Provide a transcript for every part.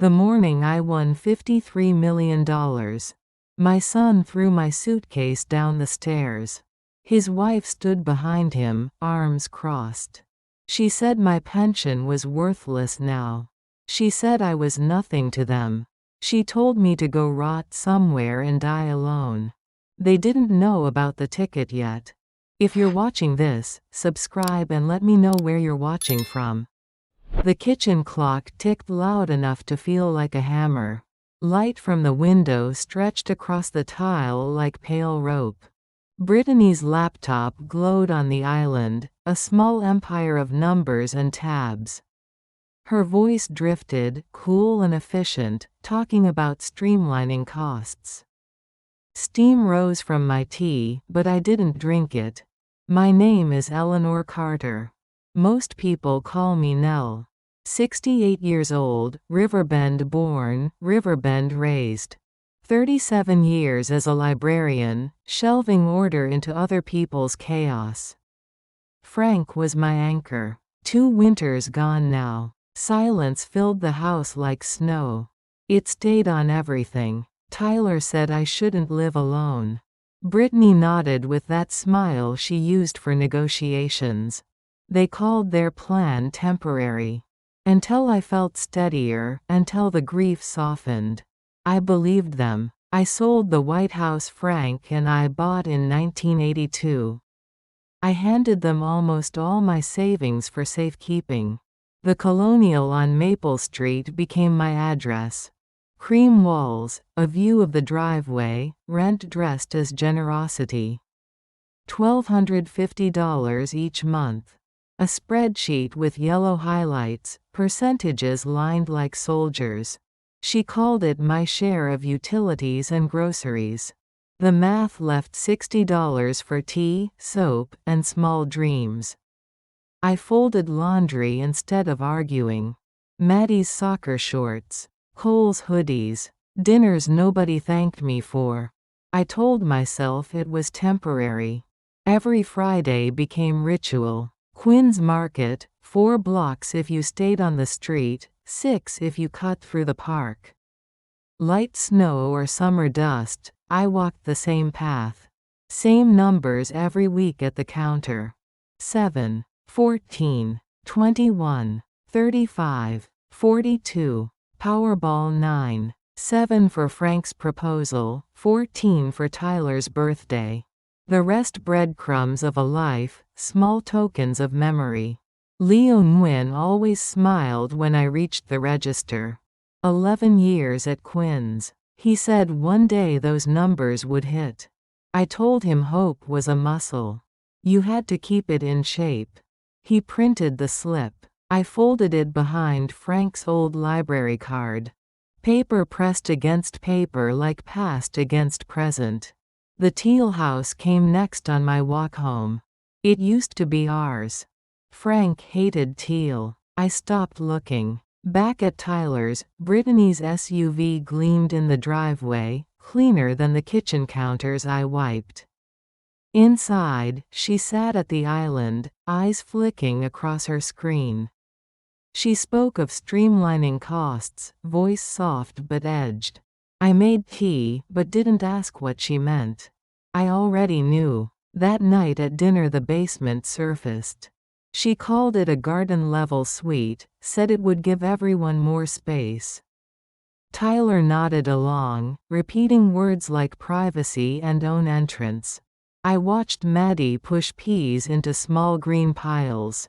The morning I won $53 million. My son threw my suitcase down the stairs. His wife stood behind him, arms crossed. She said my pension was worthless now. She said I was nothing to them. She told me to go rot somewhere and die alone. They didn't know about the ticket yet. If you're watching this, subscribe and let me know where you're watching from. The kitchen clock ticked loud enough to feel like a hammer. Light from the window stretched across the tile like pale rope. Brittany's laptop glowed on the island, a small empire of numbers and tabs. Her voice drifted, cool and efficient, talking about streamlining costs. Steam rose from my tea, but I didn't drink it. My name is Eleanor Carter. Most people call me Nell. 68 years old, Riverbend born, Riverbend raised. 37 years as a librarian, shelving order into other people's chaos. Frank was my anchor. 2 winters gone now. Silence filled the house like snow. It stayed on everything. Tyler said I shouldn't live alone. Brittany nodded with that smile she used for negotiations. They called their plan temporary. Until I felt steadier, until the grief softened. I believed them. I sold the White House Frank and I bought in 1982. I handed them almost all my savings for safekeeping. The Colonial on Maple Street became my address. Cream walls, a view of the driveway, rent dressed as generosity. $1,250 each month. A spreadsheet with yellow highlights, percentages lined like soldiers. She called it my share of utilities and groceries. The math left $60 for tea, soap, and small dreams. I folded laundry instead of arguing. Maddie's soccer shorts. Cole's hoodies. Dinners nobody thanked me for. I told myself it was temporary. Every Friday became ritual. Quinn's Market, 4 blocks if you stayed on the street, 6 if you cut through the park. Light snow or summer dust, I walked the same path. Same numbers every week at the counter. 7, 14, 21, 35, 42, Powerball 9, 7 for Frank's proposal, 14 for Tyler's birthday. The rest breadcrumbs of a life, small tokens of memory. Leo Nguyen always smiled when I reached the register. 11 years at Quinn's. He said one day those numbers would hit. I told him hope was a muscle. You had to keep it in shape. He printed the slip. I folded it behind Frank's old library card. Paper pressed against paper like past against present. The teal house came next on my walk home. It used to be ours. Frank hated teal. I stopped looking. Back at Tyler's, Brittany's SUV gleamed in the driveway, cleaner than the kitchen counters I wiped. Inside, she sat at the island, eyes flicking across her screen. She spoke of streamlining costs, voice soft but edged. I made tea, but didn't ask what she meant. I already knew. That night at dinner the basement surfaced. She called it a garden-level suite, said it would give everyone more space. Tyler nodded along, repeating words like privacy and own entrance. I watched Maddie push peas into small green piles.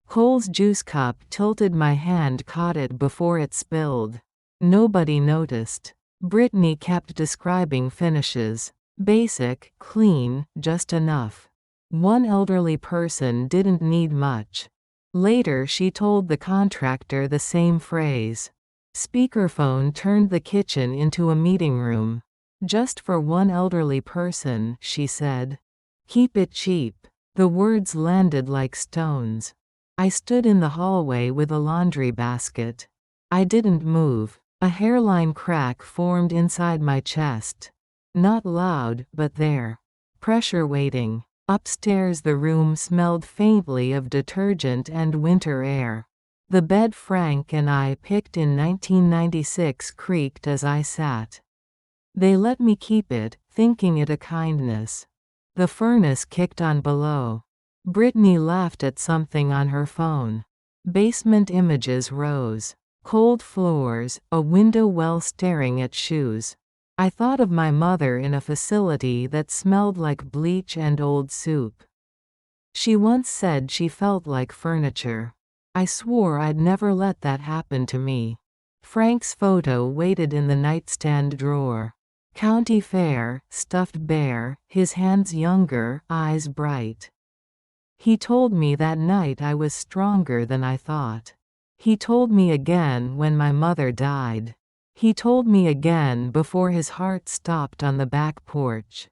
Cole's juice cup tilted, my hand caught it before it spilled. Nobody noticed. Brittany kept describing finishes. Basic, clean, just enough. One elderly person didn't need much. Later she told the contractor the same phrase. Speakerphone turned the kitchen into a meeting room. Just for one elderly person, she said. Keep it cheap. The words landed like stones. I stood in the hallway with a laundry basket. I didn't move. A hairline crack formed inside my chest. Not loud, but there. Pressure waiting. Upstairs the room smelled faintly of detergent and winter air. The bed Frank and I picked in 1996 creaked as I sat. They let me keep it, thinking it a kindness. The furnace kicked on below. Brittany laughed at something on her phone. Basement images rose. Cold floors, a window well staring at shoes. I thought of my mother in a facility that smelled like bleach and old soup. She once said she felt like furniture. I swore I'd never let that happen to me. Frank's photo waited in the nightstand drawer. County Fair, stuffed bear, his hands younger, eyes bright. He told me that night I was stronger than I thought. He told me again when my mother died. He told me again before his heart stopped on the back porch.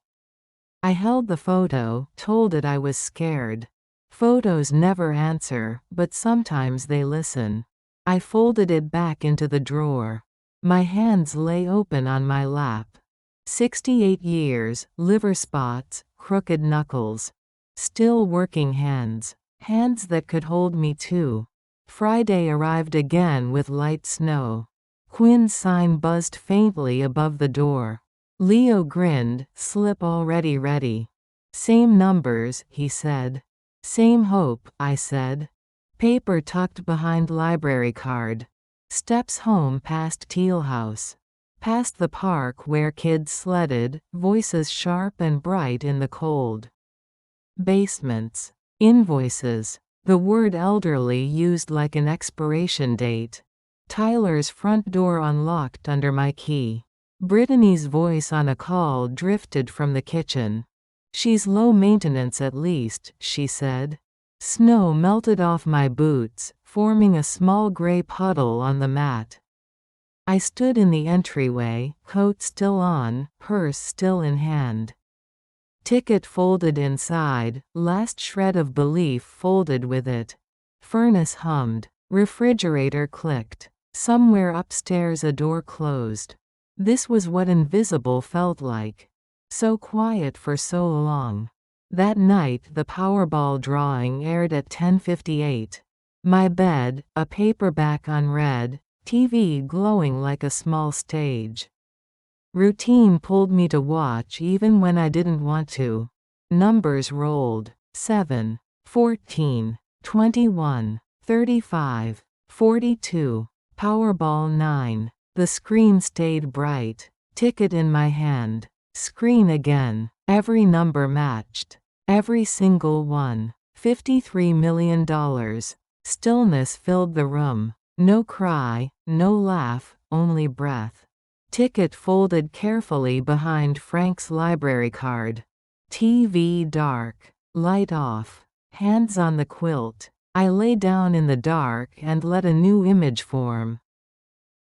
I held the photo, told it I was scared. Photos never answer, but sometimes they listen. I folded it back into the drawer. My hands lay open on my lap. 68 years, liver spots, crooked knuckles. Still working hands. Hands that could hold me too. Friday arrived again with light snow. Quinn's sign buzzed faintly above the door. Leo grinned, slip already ready. Same numbers, he said. Same hope, I said. Paper tucked behind library card. Steps home past Teal House. Past the park where kids sledded, voices sharp and bright in the cold. Basements. Invoices. The word elderly used like an expiration date. Tyler's front door unlocked under my key. Brittany's voice on a call drifted from the kitchen. She's low maintenance at least, she said. Snow melted off my boots, forming a small gray puddle on the mat. I stood in the entryway, coat still on, purse still in hand. Ticket folded inside, last shred of belief folded with it. Furnace hummed. Refrigerator clicked. Somewhere upstairs a door closed. This was what invisible felt like. So quiet for so long. That night the Powerball drawing aired at 10:58. My bed, a paperback unread, TV glowing like a small stage. Routine pulled me to watch even when I didn't want to. Numbers rolled. 7, 14, 21, 35, 42. Powerball 9. The screen stayed bright. Ticket in my hand. Screen again. Every number matched. Every single one. $53 million. Stillness filled the room. No cry, no laugh, only breath. Ticket folded carefully behind Frank's library card. TV dark. Light off. Hands on the quilt. I lay down in the dark and let a new image form.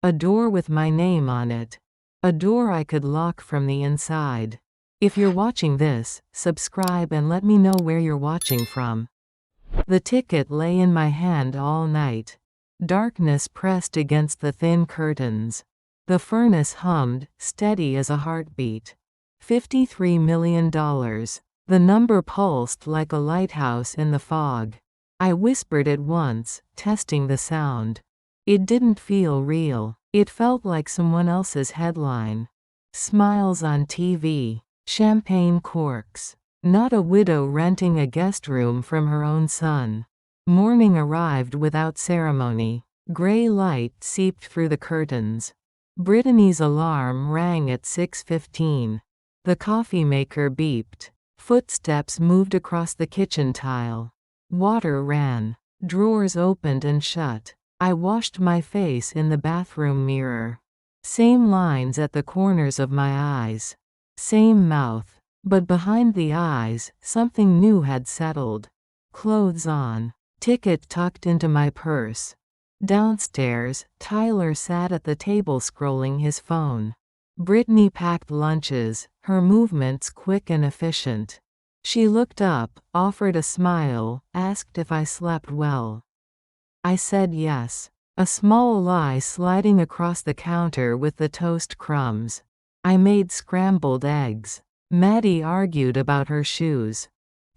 A door with my name on it. A door I could lock from the inside. If you're watching this, subscribe and let me know where you're watching from. The ticket lay in my hand all night. Darkness pressed against the thin curtains. The furnace hummed, steady as a heartbeat. $53 million. The number pulsed like a lighthouse in the fog. I whispered it once, testing the sound. It didn't feel real. It felt like someone else's headline. Smiles on TV. Champagne corks. Not a widow renting a guest room from her own son. Morning arrived without ceremony. Gray light seeped through the curtains. Brittany's alarm rang at 6:15. The coffee maker beeped. Footsteps moved across the kitchen tile. Water ran. Drawers opened and shut. I washed my face in the bathroom mirror. Same lines at the corners of my eyes. Same mouth. But behind the eyes, something new had settled. Clothes on. Ticket tucked into my purse. Downstairs, Tyler sat at the table scrolling his phone. Brittany packed lunches, her movements quick and efficient. She looked up, offered a smile, asked if I slept well. I said yes. A small lie sliding across the counter with the toast crumbs. I made scrambled eggs. Maddie argued about her shoes.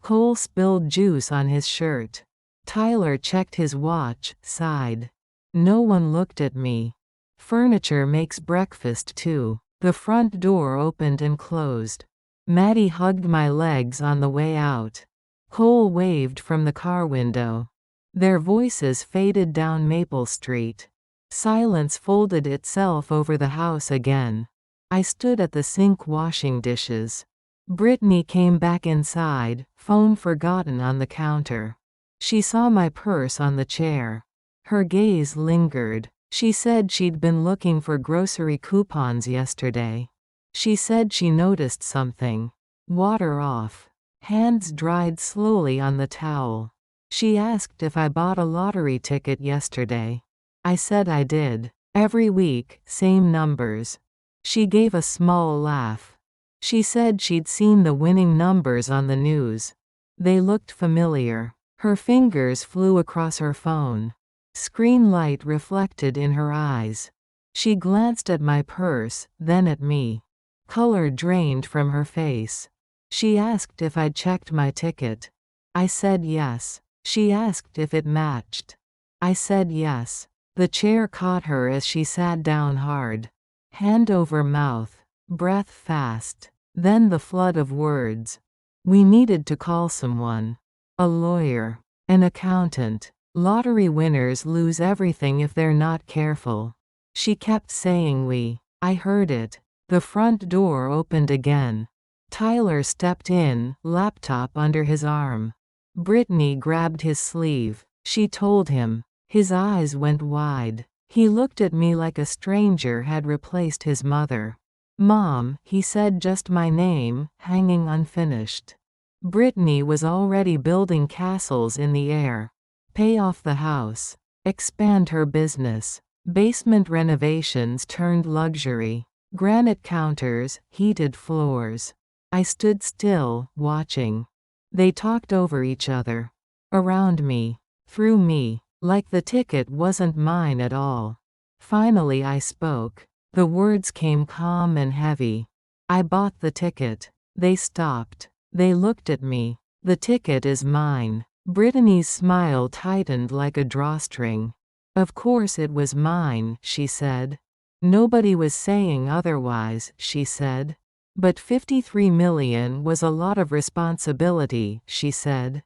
Cole spilled juice on his shirt. Tyler checked his watch, sighed. No one looked at me. Furniture makes breakfast too. The front door opened and closed. Maddie hugged my legs on the way out. Cole waved from the car window. Their voices faded down Maple Street. Silence folded itself over the house again. I stood at the sink washing dishes. Brittany came back inside, phone forgotten on the counter. She saw my purse on the chair. Her gaze lingered. She said she'd been looking for grocery coupons yesterday. She said she noticed something. Water off. Hands dried slowly on the towel. She asked if I bought a lottery ticket yesterday. I said I did. Every week, same numbers. She gave a small laugh. She said she'd seen the winning numbers on the news. They looked familiar. Her fingers flew across her phone. Screen light reflected in her eyes. She glanced at my purse, then at me. Color drained from her face. She asked if I'd checked my ticket. I said yes. She asked if it matched. I said yes. The chair caught her as she sat down hard. Hand over mouth. Breath fast. Then the flood of words. We needed to call someone. A lawyer. An accountant. Lottery winners lose everything if they're not careful. She kept saying we. I heard it. The front door opened again. Tyler stepped in, laptop under his arm. Brittany grabbed his sleeve. She told him. His eyes went wide. He looked at me like a stranger had replaced his mother. Mom, he said just my name, hanging unfinished. Brittany was already building castles in the air. Pay off the house. Expand her business. Basement renovations turned luxury. Granite counters, heated floors. I stood still, watching. They talked over each other. Around me. Through me. Like the ticket wasn't mine at all. Finally I spoke. The words came calm and heavy. I bought the ticket. They stopped. They looked at me. The ticket is mine. Brittany's smile tightened like a drawstring. Of course it was mine, she said. Nobody was saying otherwise, she said. But 53 million was a lot of responsibility, she said.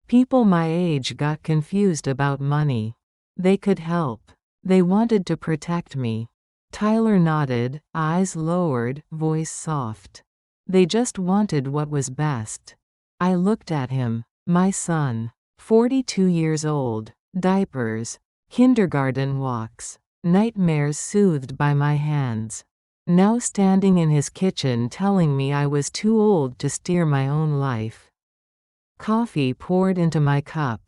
People my age got confused about money. They could help. They wanted to protect me. Tyler nodded, eyes lowered, voice soft. They just wanted what was best. I looked at him. My son. 42 years old. Diapers. Kindergarten walks. Nightmares soothed by my hands. Now standing in his kitchen telling me I was too old to steer my own life. Coffee poured into my cup.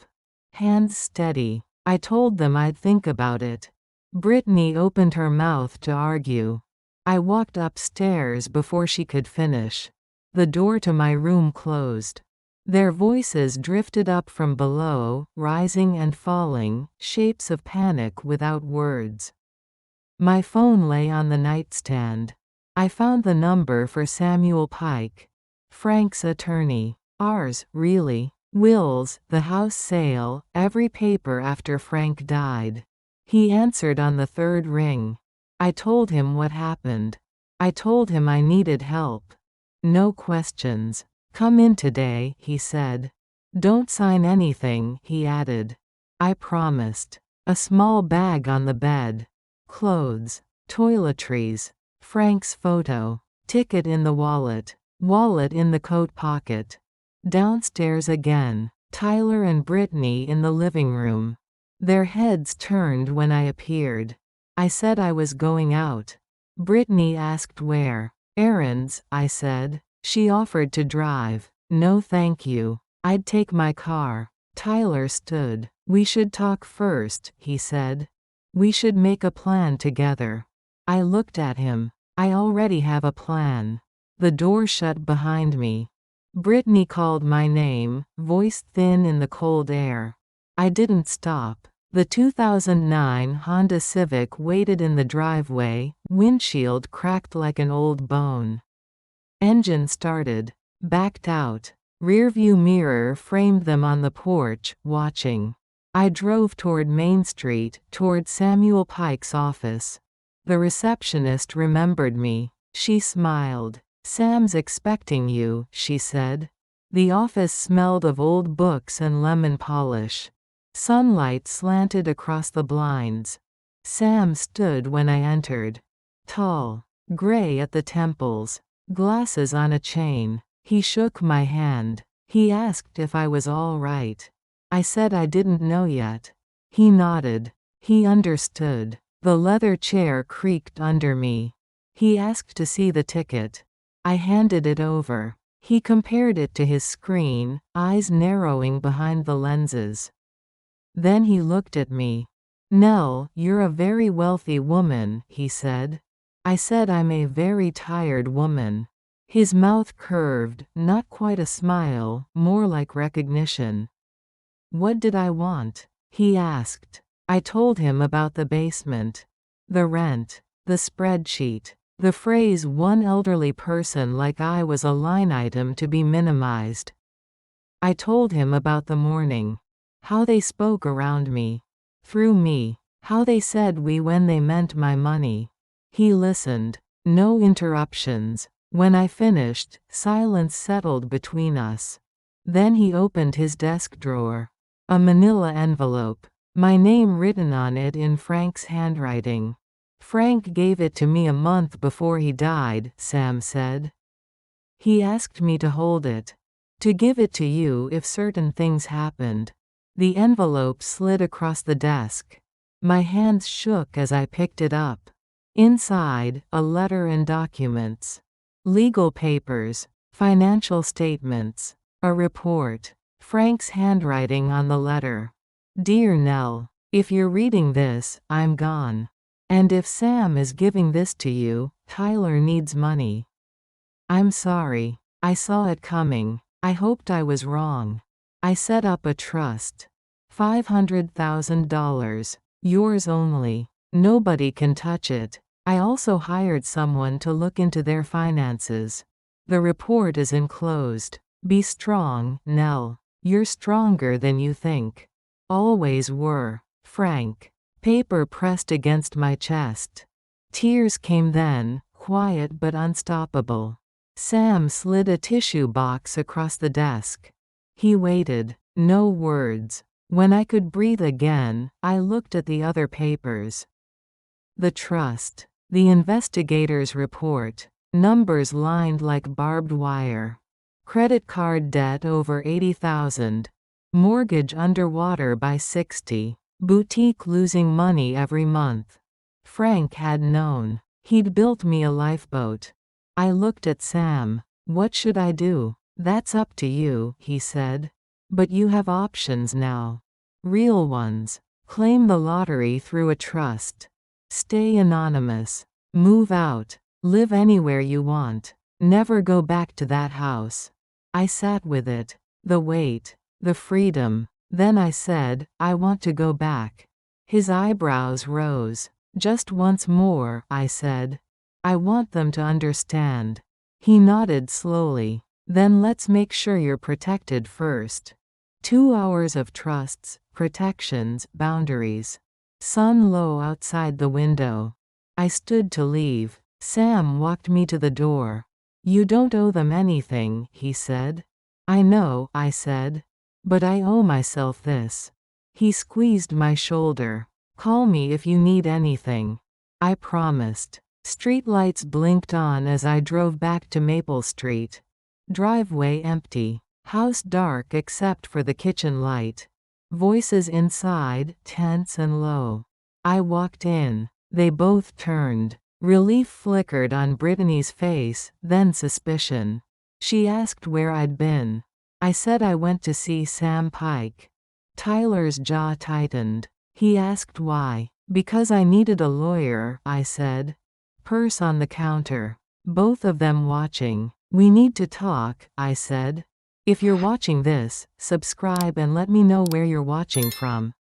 Hands steady. I told them I'd think about it. Brittany opened her mouth to argue. I walked upstairs before she could finish. The door to my room closed. Their voices drifted up from below, rising and falling, shapes of panic without words. My phone lay on the nightstand. I found the number for Samuel Pike. Frank's attorney. Ours, really. Will's, the house sale, every paper after Frank died. He answered on the third ring. I told him what happened. I told him I needed help. No questions. Come in today, he said. Don't sign anything, he added. I promised. A small bag on the bed. Clothes. Toiletries. Frank's photo. Ticket in the wallet. Wallet in the coat pocket. Downstairs again. Tyler and Brittany in the living room. Their heads turned when I appeared. I said I was going out. Brittany asked where. Errands, I said. She offered to drive. No thank you. I'd take my car. Tyler stood. We should talk first, he said. We should make a plan together. I looked at him. I already have a plan. The door shut behind me. Brittany called my name, voice thin in the cold air. I didn't stop. The 2009 Honda Civic waited in the driveway, windshield cracked like an old bone. Engine started. Backed out. Rearview mirror framed them on the porch, watching. I drove toward Main Street, toward Samuel Pike's office. The receptionist remembered me. She smiled. "Sam's expecting you," she said. The office smelled of old books and lemon polish. Sunlight slanted across the blinds. Sam stood when I entered. Tall, gray at the temples, glasses on a chain. He shook my hand. He asked if I was all right. I said I didn't know yet. He nodded. He understood. The leather chair creaked under me. He asked to see the ticket. I handed it over. He compared it to his screen, eyes narrowing behind the lenses. Then he looked at me. "Nell, you're a very wealthy woman," he said. I said I'm a very tired woman. His mouth curved, not quite a smile, more like recognition. "What did I want?" he asked. I told him about the basement, the rent, the spreadsheet, the phrase "one elderly person like I" was a line item to be minimized. I told him about the morning, how they spoke around me, through me, how they said "we" when they meant my money. He listened. No interruptions. When I finished, silence settled between us. Then he opened his desk drawer. A manila envelope. My name written on it in Frank's handwriting. "Frank gave it to me a month before he died," Sam said. "He asked me to hold it. To give it to you if certain things happened." The envelope slid across the desk. My hands shook as I picked it up. Inside, a letter and documents. Legal papers, financial statements, a report. Frank's handwriting on the letter. "Dear Nell, if you're reading this, I'm gone. And if Sam is giving this to you, Tyler needs money. I'm sorry. I saw it coming. I hoped I was wrong. I set up a trust. $500,000. Yours only. Nobody can touch it. I also hired someone to look into their finances. The report is enclosed. Be strong, Nell. You're stronger than you think. Always were. Frank." Paper pressed against my chest. Tears came then, quiet but unstoppable. Sam slid a tissue box across the desk. He waited. No words. When I could breathe again, I looked at the other papers. The trust. The investigator's report. Numbers lined like barbed wire. Credit card debt over $80,000. Mortgage underwater by $60,000. Boutique losing money every month. Frank had known. He'd built me a lifeboat. I looked at Sam. "What should I do?" "That's up to you," he said. "But you have options now. Real ones. Claim the lottery through a trust. Stay anonymous. Move out. Live anywhere you want. Never go back to that house." I sat with it. The weight. The freedom. Then I said, "I want to go back." His eyebrows rose. "Just once more," I said. "I want them to understand." He nodded slowly. "Then let's make sure you're protected first." 2 hours of trusts, protections, boundaries. Sun low outside the window. I stood to leave. Sam walked me to the door. "You don't owe them anything," he said. "I know," I said. "But I owe myself this." He squeezed my shoulder. "Call me if you need anything." I promised. Streetlights blinked on as I drove back to Maple Street. Driveway empty. House dark except for the kitchen light. Voices inside, tense and low. I walked in. They both turned. Relief flickered on Brittany's face, then suspicion. She asked where I'd been. I said I went to see Sam Pike. Tyler's jaw tightened. He asked why. "Because I needed a lawyer," I said. Purse on the counter. Both of them watching. "We need to talk," I said. "If you're watching this, subscribe and let me know where you're watching from."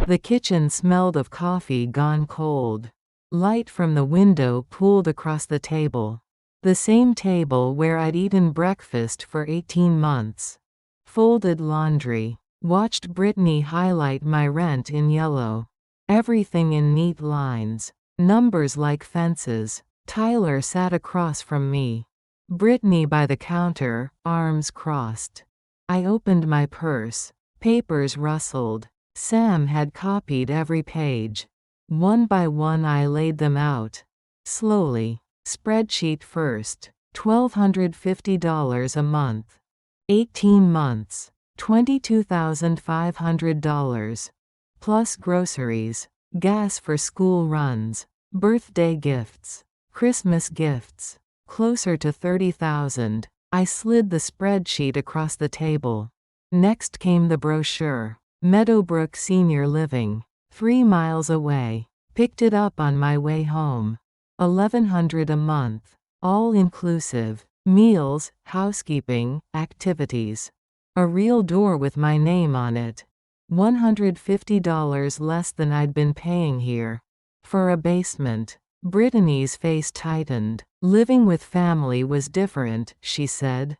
The kitchen smelled of coffee gone cold. Light from the window pooled across the table. The same table where I'd eaten breakfast for 18 months. Folded laundry. Watched Brittany highlight my rent in yellow. Everything in neat lines. Numbers like fences. Tyler sat across from me. Brittany by the counter, arms crossed. I opened my purse. Papers rustled. Sam had copied every page. One by one I laid them out. Slowly. Spreadsheet first. $1,250 a month. 18 months. $22,500. Plus groceries. Gas for school runs. Birthday gifts. Christmas gifts. Closer to 30,000. I slid the spreadsheet across the table. Next came the brochure. Meadowbrook Senior Living. 3 miles away. Picked it up on my way home. $1,100 a month. All inclusive. Meals, housekeeping, activities. A real door with my name on it. $150 less than I'd been paying here. For a basement. Brittany's face tightened. Living with family was different, she said.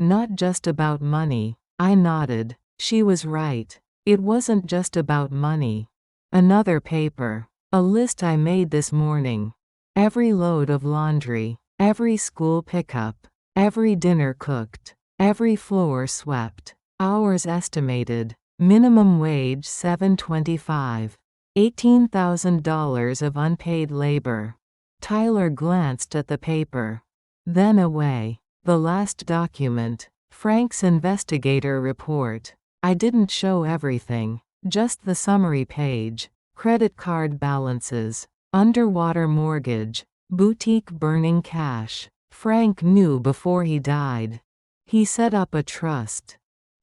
Not just about money. I nodded. She was right. It wasn't just about money. Another paper. A list I made this morning. Every load of laundry. Every school pickup. Every dinner cooked. Every floor swept. Hours estimated. Minimum wage $7.25. $18,000 of unpaid labor. Tyler glanced at the paper. Then away. The last document. Frank's investigator report. I didn't show everything. Just the summary page. Credit card balances. Underwater mortgage. Boutique burning cash. Frank knew before he died. He set up a trust.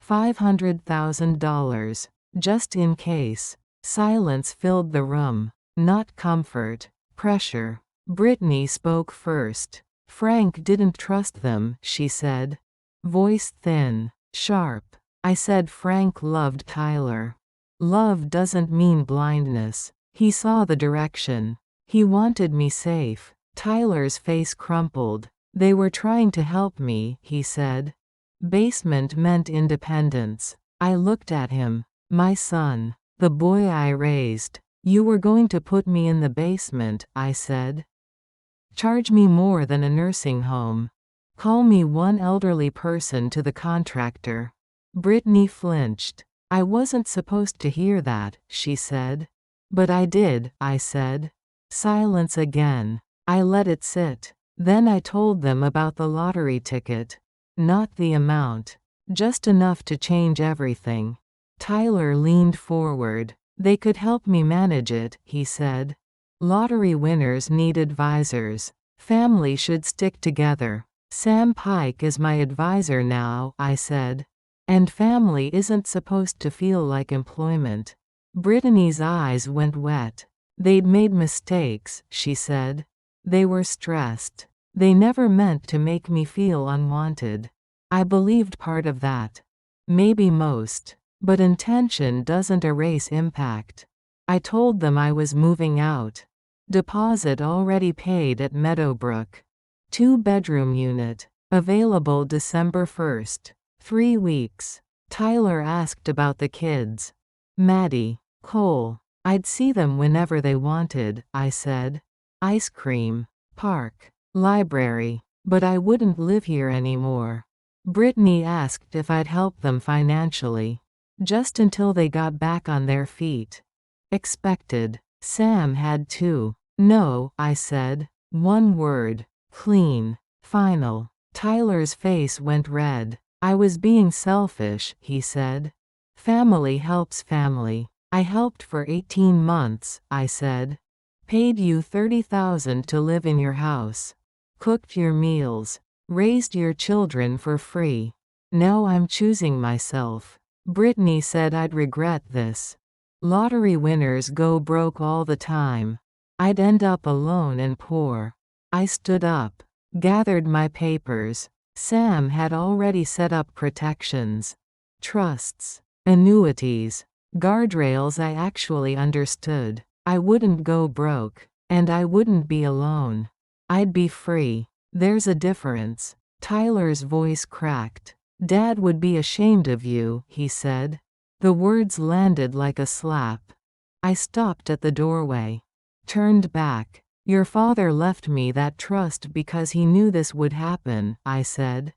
$500,000. Just in case. Silence filled the room. Not comfort. Pressure. Brittany spoke first. Frank didn't trust them, she said. Voice thin. Sharp. I said Frank loved Tyler. Love doesn't mean blindness. He saw the direction. He wanted me safe. Tyler's face crumpled. They were trying to help me, he said. Basement meant independence. I looked at him. My son. The boy I raised. You were going to put me in the basement, I said. Charge me more than a nursing home. Call me one elderly person to the contractor. Brittany flinched. I wasn't supposed to hear that, she said. But I did, I said. Silence again. I let it sit. Then I told them about the lottery ticket. Not the amount. Just enough to change everything. Tyler leaned forward. They could help me manage it, he said. Lottery winners need advisors. Family should stick together. Sam Pike is my advisor now, I said. And family isn't supposed to feel like employment. Brittany's eyes went wet. They'd made mistakes, she said. They were stressed. They never meant to make me feel unwanted. I believed part of that. Maybe most. But intention doesn't erase impact. I told them I was moving out. Deposit already paid at Meadowbrook. 2-bedroom unit. Available December 1st. 3 weeks. Tyler asked about the kids. Maddie. Cole. I'd see them whenever they wanted, I said. Ice cream. Park. Library. But I wouldn't live here anymore. Brittany asked if I'd help them financially. Just until they got back on their feet. Expected. Sam had to. No, I said. One word. Clean. Final. Tyler's face went red. I was being selfish, he said. Family helps family. I helped for 18 months, I said. Paid you $30,000 to live in your house. Cooked your meals. Raised your children for free. Now I'm choosing myself. Brittany said I'd regret this. Lottery winners go broke all the time. I'd end up alone and poor. I stood up. Gathered my papers. Sam had already set up protections. Trusts. Annuities. Guardrails I actually understood. I wouldn't go broke. And I wouldn't be alone. I'd be free. There's a difference. Tyler's voice cracked. Dad would be ashamed of you, he said. The words landed like a slap. I stopped at the doorway. Turned back. Your father left me that trust because he knew this would happen, I said.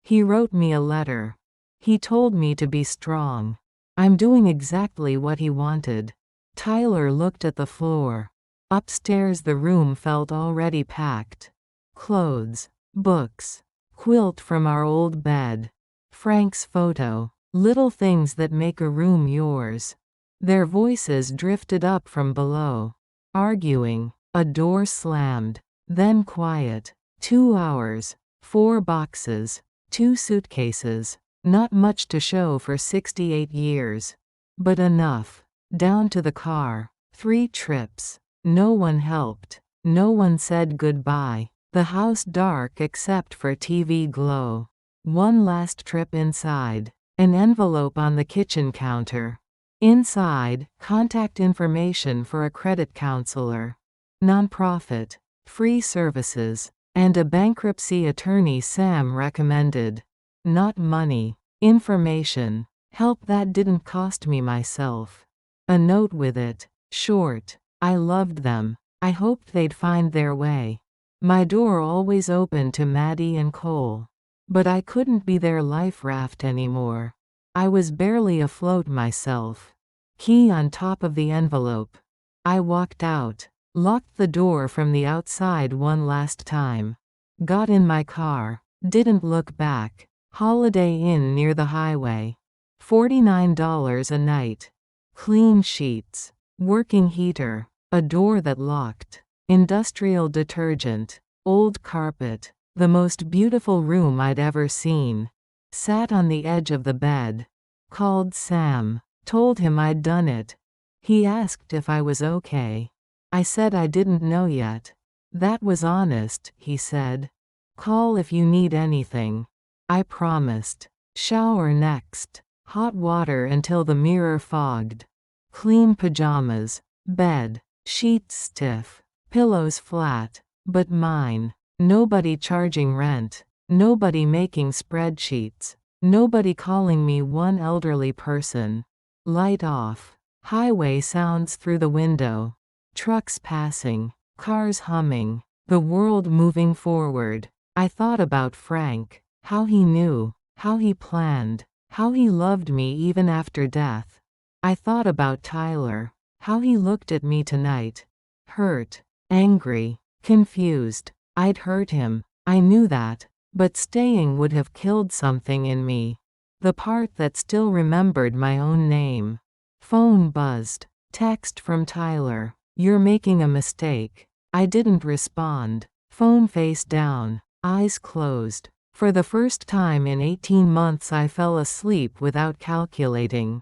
He wrote me a letter. He told me to be strong. I'm doing exactly what he wanted. Tyler looked at the floor. Upstairs the room felt already packed. Clothes, books, quilt from our old bed, Frank's photo, little things that make a room yours. Their voices drifted up from below. Arguing. A door slammed. Then quiet. 2 hours. 4 boxes. 2 suitcases. Not much to show for 68 years. But enough. Down to the car. 3 trips. No one helped. No one said goodbye. The house dark except for TV glow. One last trip inside. An envelope on the kitchen counter. Inside, contact information for a credit counselor. Nonprofit. Free services. And a bankruptcy attorney Sam recommended. Not money. Information. Help that didn't cost me myself. A note with it. Short. I loved them. I hoped they'd find their way. My door always open to Maddie and Cole. But I couldn't be their life raft anymore. I was barely afloat myself. Key on top of the envelope. I walked out. Locked the door from the outside one last time. Got in my car. Didn't look back. Holiday Inn near the highway. $49 a night. Clean sheets. Working heater. A door that locked. Industrial detergent. Old carpet. The most beautiful room I'd ever seen. Sat on the edge of the bed. Called Sam. Told him I'd done it. He asked if I was okay. I said I didn't know yet. That was honest, he said. Call if you need anything. I promised. Shower next. Hot water until the mirror fogged. Clean pajamas. Bed. Sheets stiff. Pillows flat. But mine. Nobody charging rent. Nobody making spreadsheets. Nobody calling me one elderly person. Light off. Highway sounds through the window. Trucks passing. Cars humming. The world moving forward. I thought about Frank. How he knew. How he planned. How he loved me even after death. I thought about Tyler. How he looked at me tonight. Hurt. Angry. Confused. I'd hurt him. I knew that. But staying would have killed something in me. The part that still remembered my own name. Phone buzzed. Text from Tyler. You're making a mistake. I didn't respond. Phone face down. Eyes closed. For the first time in 18 months I fell asleep without calculating.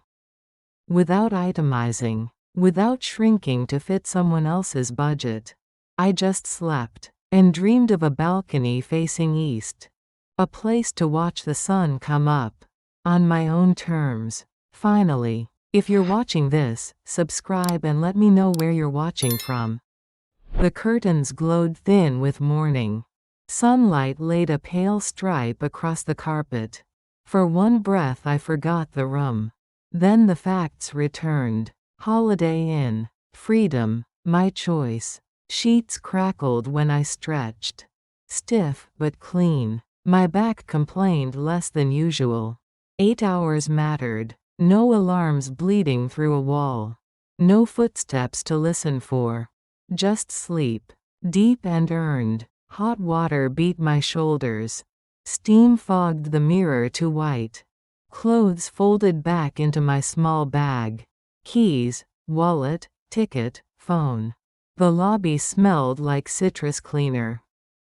Without itemizing. Without shrinking to fit someone else's budget. I just slept. And dreamed of a balcony facing east. A place to watch the sun come up. On my own terms. Finally. If you're watching this, subscribe and let me know where you're watching from. The curtains glowed thin with morning. Sunlight laid a pale stripe across the carpet. For one breath I forgot the room. Then the facts returned. Holiday Inn. Freedom. My choice. Sheets crackled when I stretched. Stiff but clean. My back complained less than usual. 8 hours mattered. No alarms bleeding through a wall. No footsteps to listen for. Just sleep. Deep and earned. Hot water beat my shoulders. Steam fogged the mirror to white. Clothes folded back into my small bag. Keys, wallet, ticket, phone. The lobby smelled like citrus cleaner.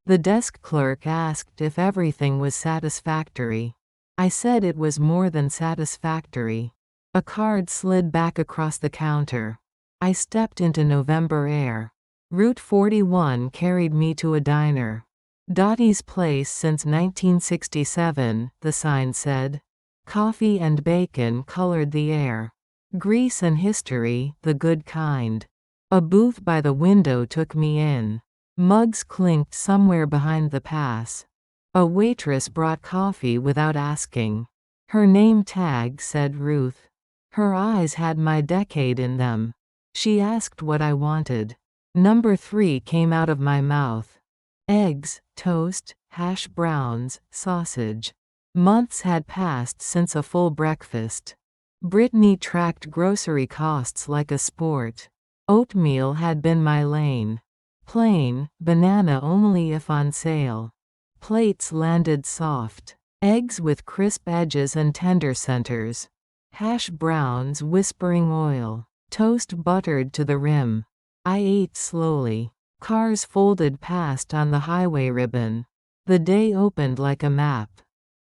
The desk clerk asked if everything was satisfactory. I said it was more than satisfactory. A card slid back across the counter. I stepped into November air. Route 41 carried me to a diner. Dottie's place since 1967, the sign said. Coffee and bacon colored the air. Grease and history, the good kind. A booth by the window took me in. Mugs clinked somewhere behind the pass. A waitress brought coffee without asking. Her name tag said Ruth. Her eyes had my decade in them. She asked what I wanted. Number 3 came out of my mouth. Eggs, toast, hash browns, sausage. Months had passed since a full breakfast. Brittany tracked grocery costs like a sport. Oatmeal had been my lane. Plain, banana only if on sale. Plates landed soft. Eggs with crisp edges and tender centers. Hash browns whispering oil. Toast buttered to the rim. I ate slowly. Cars folded past on the highway ribbon. The day opened like a map.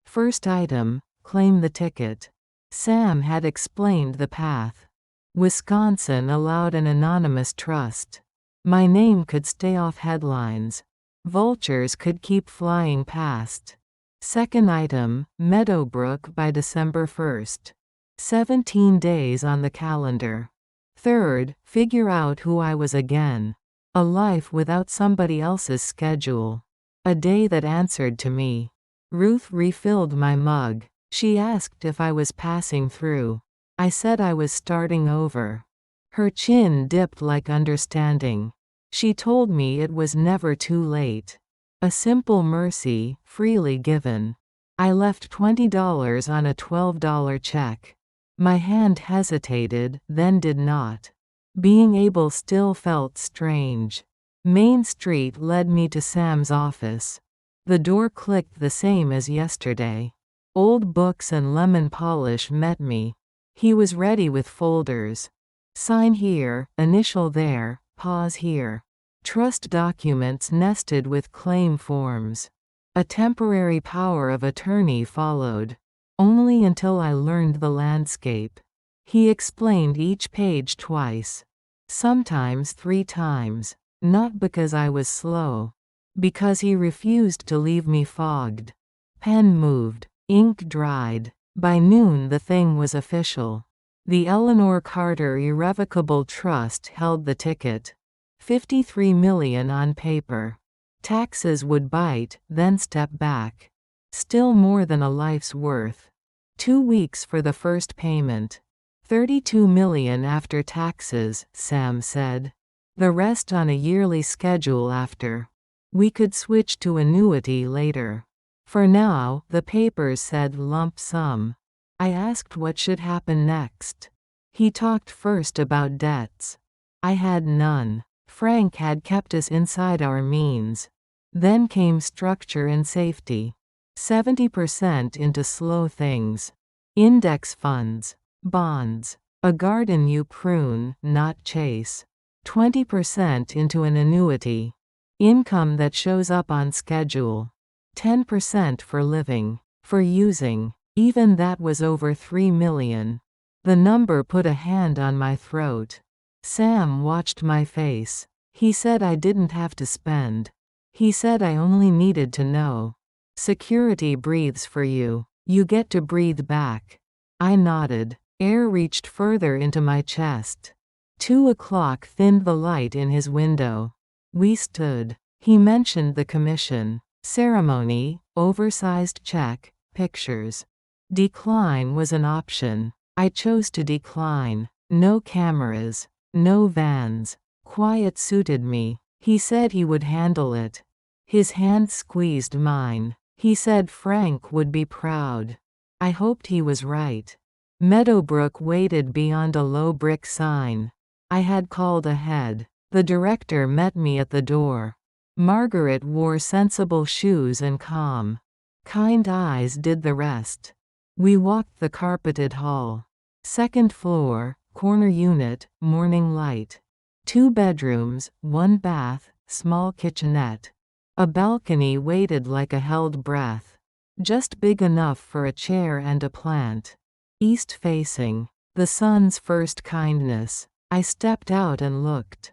First item, claim the ticket. Sam had explained the path. Wisconsin allowed an anonymous trust. My name could stay off headlines. Vultures could keep flying past. Second item, Meadowbrook by December 1st. 17 days on the calendar. Third, figure out who I was again. A life without somebody else's schedule. A day that answered to me. Ruth refilled my mug. She asked if I was passing through. I said I was starting over. Her chin dipped like understanding. She told me it was never too late. A simple mercy, freely given. I left $20 on a $12 check. My hand hesitated, then did not. Being able still felt strange. Main Street led me to Sam's office. The door clicked the same as yesterday. Old books and lemon polish met me. He was ready with folders. Sign here, initial there, pause here. Trust documents nested with claim forms. A temporary power of attorney followed. Only until I learned the landscape. He explained each page twice. Sometimes 3 times. Not because I was slow. Because he refused to leave me fogged. Pen moved. Ink dried. By noon the thing was official. The Eleanor Carter Irrevocable Trust held the ticket. $53 million on paper. Taxes would bite, then step back. Still more than a life's worth. 2 weeks for the first payment. $32 million after taxes, Sam said. The rest on a yearly schedule after. We could switch to annuity later. For now, the papers said lump sum. I asked what should happen next. He talked first about debts. I had none. Frank had kept us inside our means. Then came structure and safety. 70% into slow things. Index funds. Bonds. A garden you prune, not chase. 20% into an annuity. Income that shows up on schedule. 10% for living. For using. Even that was over $3 million. The number put a hand on my throat. Sam watched my face. He said I didn't have to spend. He said I only needed to know. Security breathes for you. You get to breathe back. I nodded. Air reached further into my chest. 2 o'clock thinned the light in his window. We stood. He mentioned the commission. Ceremony, oversized check, pictures. Decline was an option. I chose to decline. No cameras. No vans. Quiet suited me. He said he would handle it. His hand squeezed mine. He said Frank would be proud. I hoped he was right. Meadowbrook waited beyond a low brick sign. I had called ahead. The director met me at the door. Margaret wore sensible shoes and calm. Kind eyes did the rest. We walked the carpeted hall. Second floor, corner unit, morning light. 2 bedrooms, 1 bath, small kitchenette. A balcony waited like a held breath. Just big enough for a chair and a plant. East facing. The sun's first kindness. I stepped out and looked.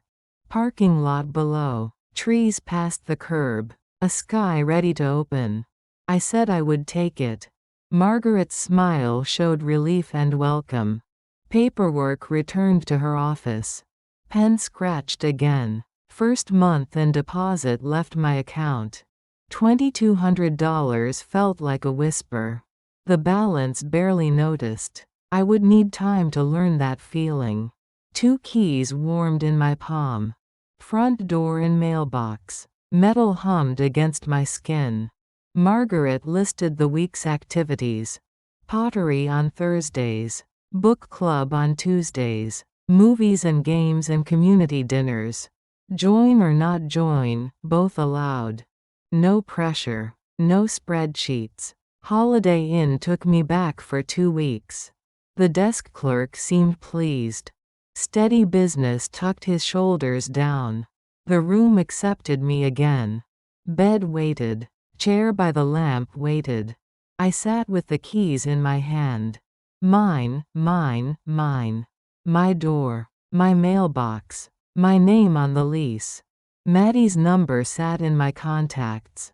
Parking lot below. Trees past the curb. A sky ready to open. I said I would take it. Margaret's smile showed relief and welcome. Paperwork returned to her office. Pen scratched again. First month and deposit left my account. $2,200 felt like a whisper. The balance barely noticed. I would need time to learn that feeling. 2 keys warmed in my palm. Front door in mailbox. Metal hummed against my skin. Margaret listed the week's activities. Pottery on Thursdays. Book club on Tuesdays. Movies and games and community dinners. Join or not join, both allowed. No pressure. No spreadsheets. Holiday Inn took me back for 2 weeks. The desk clerk seemed pleased. Steady business tucked his shoulders down. The room accepted me again. Bed waited. Chair by the lamp waited. I sat with the keys in my hand. Mine, mine, mine. My door. My mailbox. My name on the lease. Maddie's number sat in my contacts.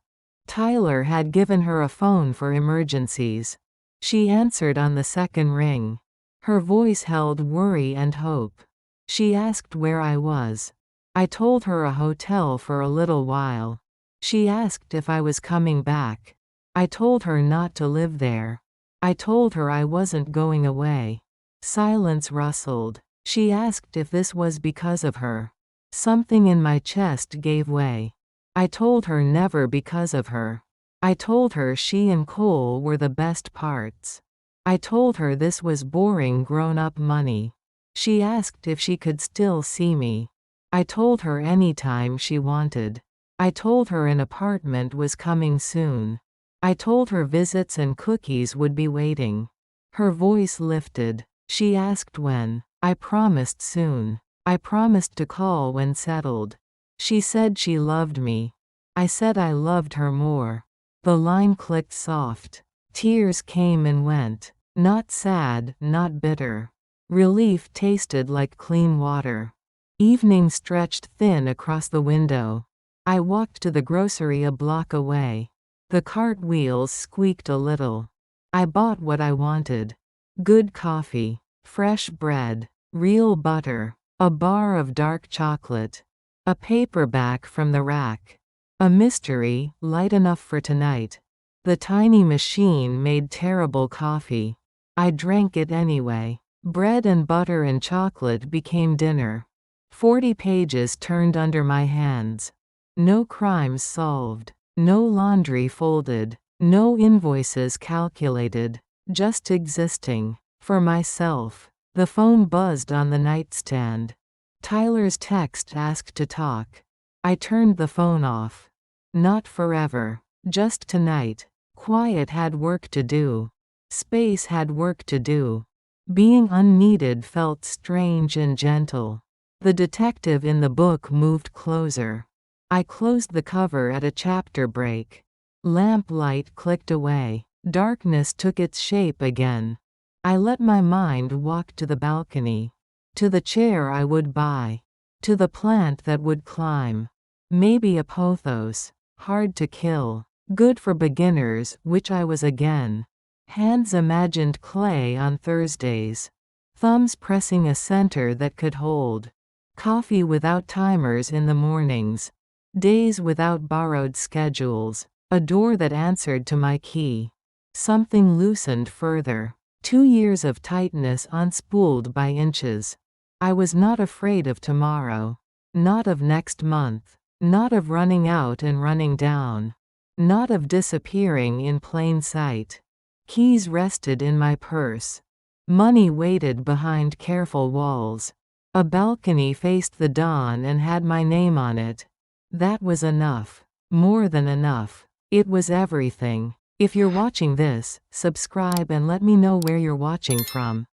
Tyler had given her a phone for emergencies. She answered on the second ring. Her voice held worry and hope. She asked where I was. I told her a hotel for a little while. She asked if I was coming back. I told her not to live there. I told her I wasn't going away. Silence rustled. She asked if this was because of her. Something in my chest gave way. I told her never because of her. I told her she and Cole were the best parts. I told her this was boring grown-up money. She asked if she could still see me. I told her anytime she wanted. I told her an apartment was coming soon. I told her visits and cookies would be waiting. Her voice lifted. She asked when. I promised soon. I promised to call when settled. She said she loved me. I said I loved her more. The line clicked soft. Tears came and went. Not sad, not bitter. Relief tasted like clean water. Evening stretched thin across the window. I walked to the grocery a block away. The cart wheels squeaked a little. I bought what I wanted. Good coffee. Fresh bread. Real butter. A bar of dark chocolate. A paperback from the rack. A mystery, light enough for tonight. The tiny machine made terrible coffee. I drank it anyway. Bread and butter and chocolate became dinner. 40 pages turned under my hands. No crimes solved. No laundry folded. No invoices calculated. Just existing. For myself. The phone buzzed on the nightstand. Tyler's text asked to talk. I turned the phone off. Not forever. Just tonight. Quiet had work to do. Space had work to do. Being unneeded felt strange and gentle. The detective in the book moved closer. I closed the cover at a chapter break. Lamplight clicked away. Darkness took its shape again. I let my mind walk to the balcony. To the chair I would buy. To the plant that would climb. Maybe a pothos. Hard to kill. Good for beginners, which I was again. Hands imagined clay on Thursdays. Thumbs pressing a center that could hold. Coffee without timers in the mornings. Days without borrowed schedules. A door that answered to my key. Something loosened further. 2 years of tightness unspooled by inches. I was not afraid of tomorrow. Not of next month. Not of running out and running down. Not of disappearing in plain sight. Keys rested in my purse. Money waited behind careful walls. A balcony faced the dawn and had my name on it. That was enough. More than enough. It was everything. If you're watching this, subscribe and let me know where you're watching from.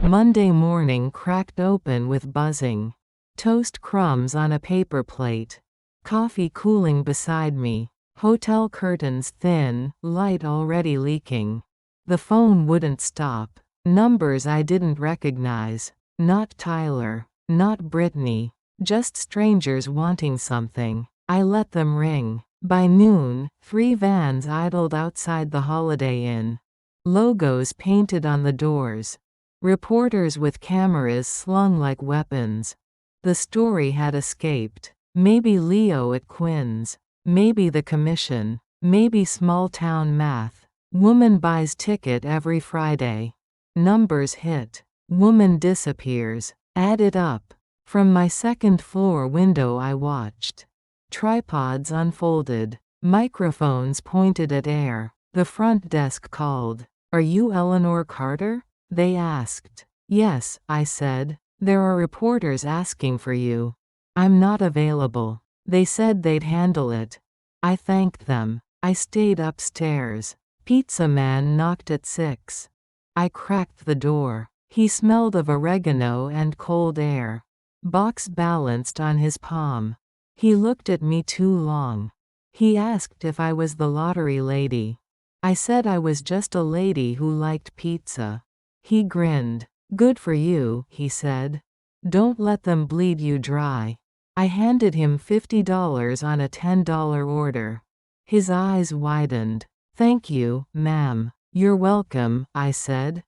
Monday morning cracked open with buzzing. Toast crumbs on a paper plate. Coffee cooling beside me. Hotel curtains thin, light already leaking. The phone wouldn't stop. Numbers I didn't recognize. Not Tyler. Not Brittany. Just strangers wanting something. I let them ring. By noon, 3 vans idled outside the Holiday Inn. Logos painted on the doors. Reporters with cameras slung like weapons. The story had escaped. Maybe Leo at Quinn's. Maybe the commission. Maybe small-town math. Woman buys ticket every Friday. Numbers hit. Woman disappears. Add it up. From my second-floor window I watched. Tripods unfolded. Microphones pointed at air. The front desk called. "Are you Eleanor Carter?" they asked. "Yes," I said. "There are reporters asking for you." "I'm not available." They said they'd handle it. I thanked them. I stayed upstairs. Pizza man knocked at 6. I cracked the door. He smelled of oregano and cold air. Box balanced on his palm. He looked at me too long. He asked if I was the lottery lady. I said I was just a lady who liked pizza. He grinned. "Good for you," he said. "Don't let them bleed you dry." I handed him $50 on a $10 order. His eyes widened. "Thank you, ma'am." "You're welcome," I said.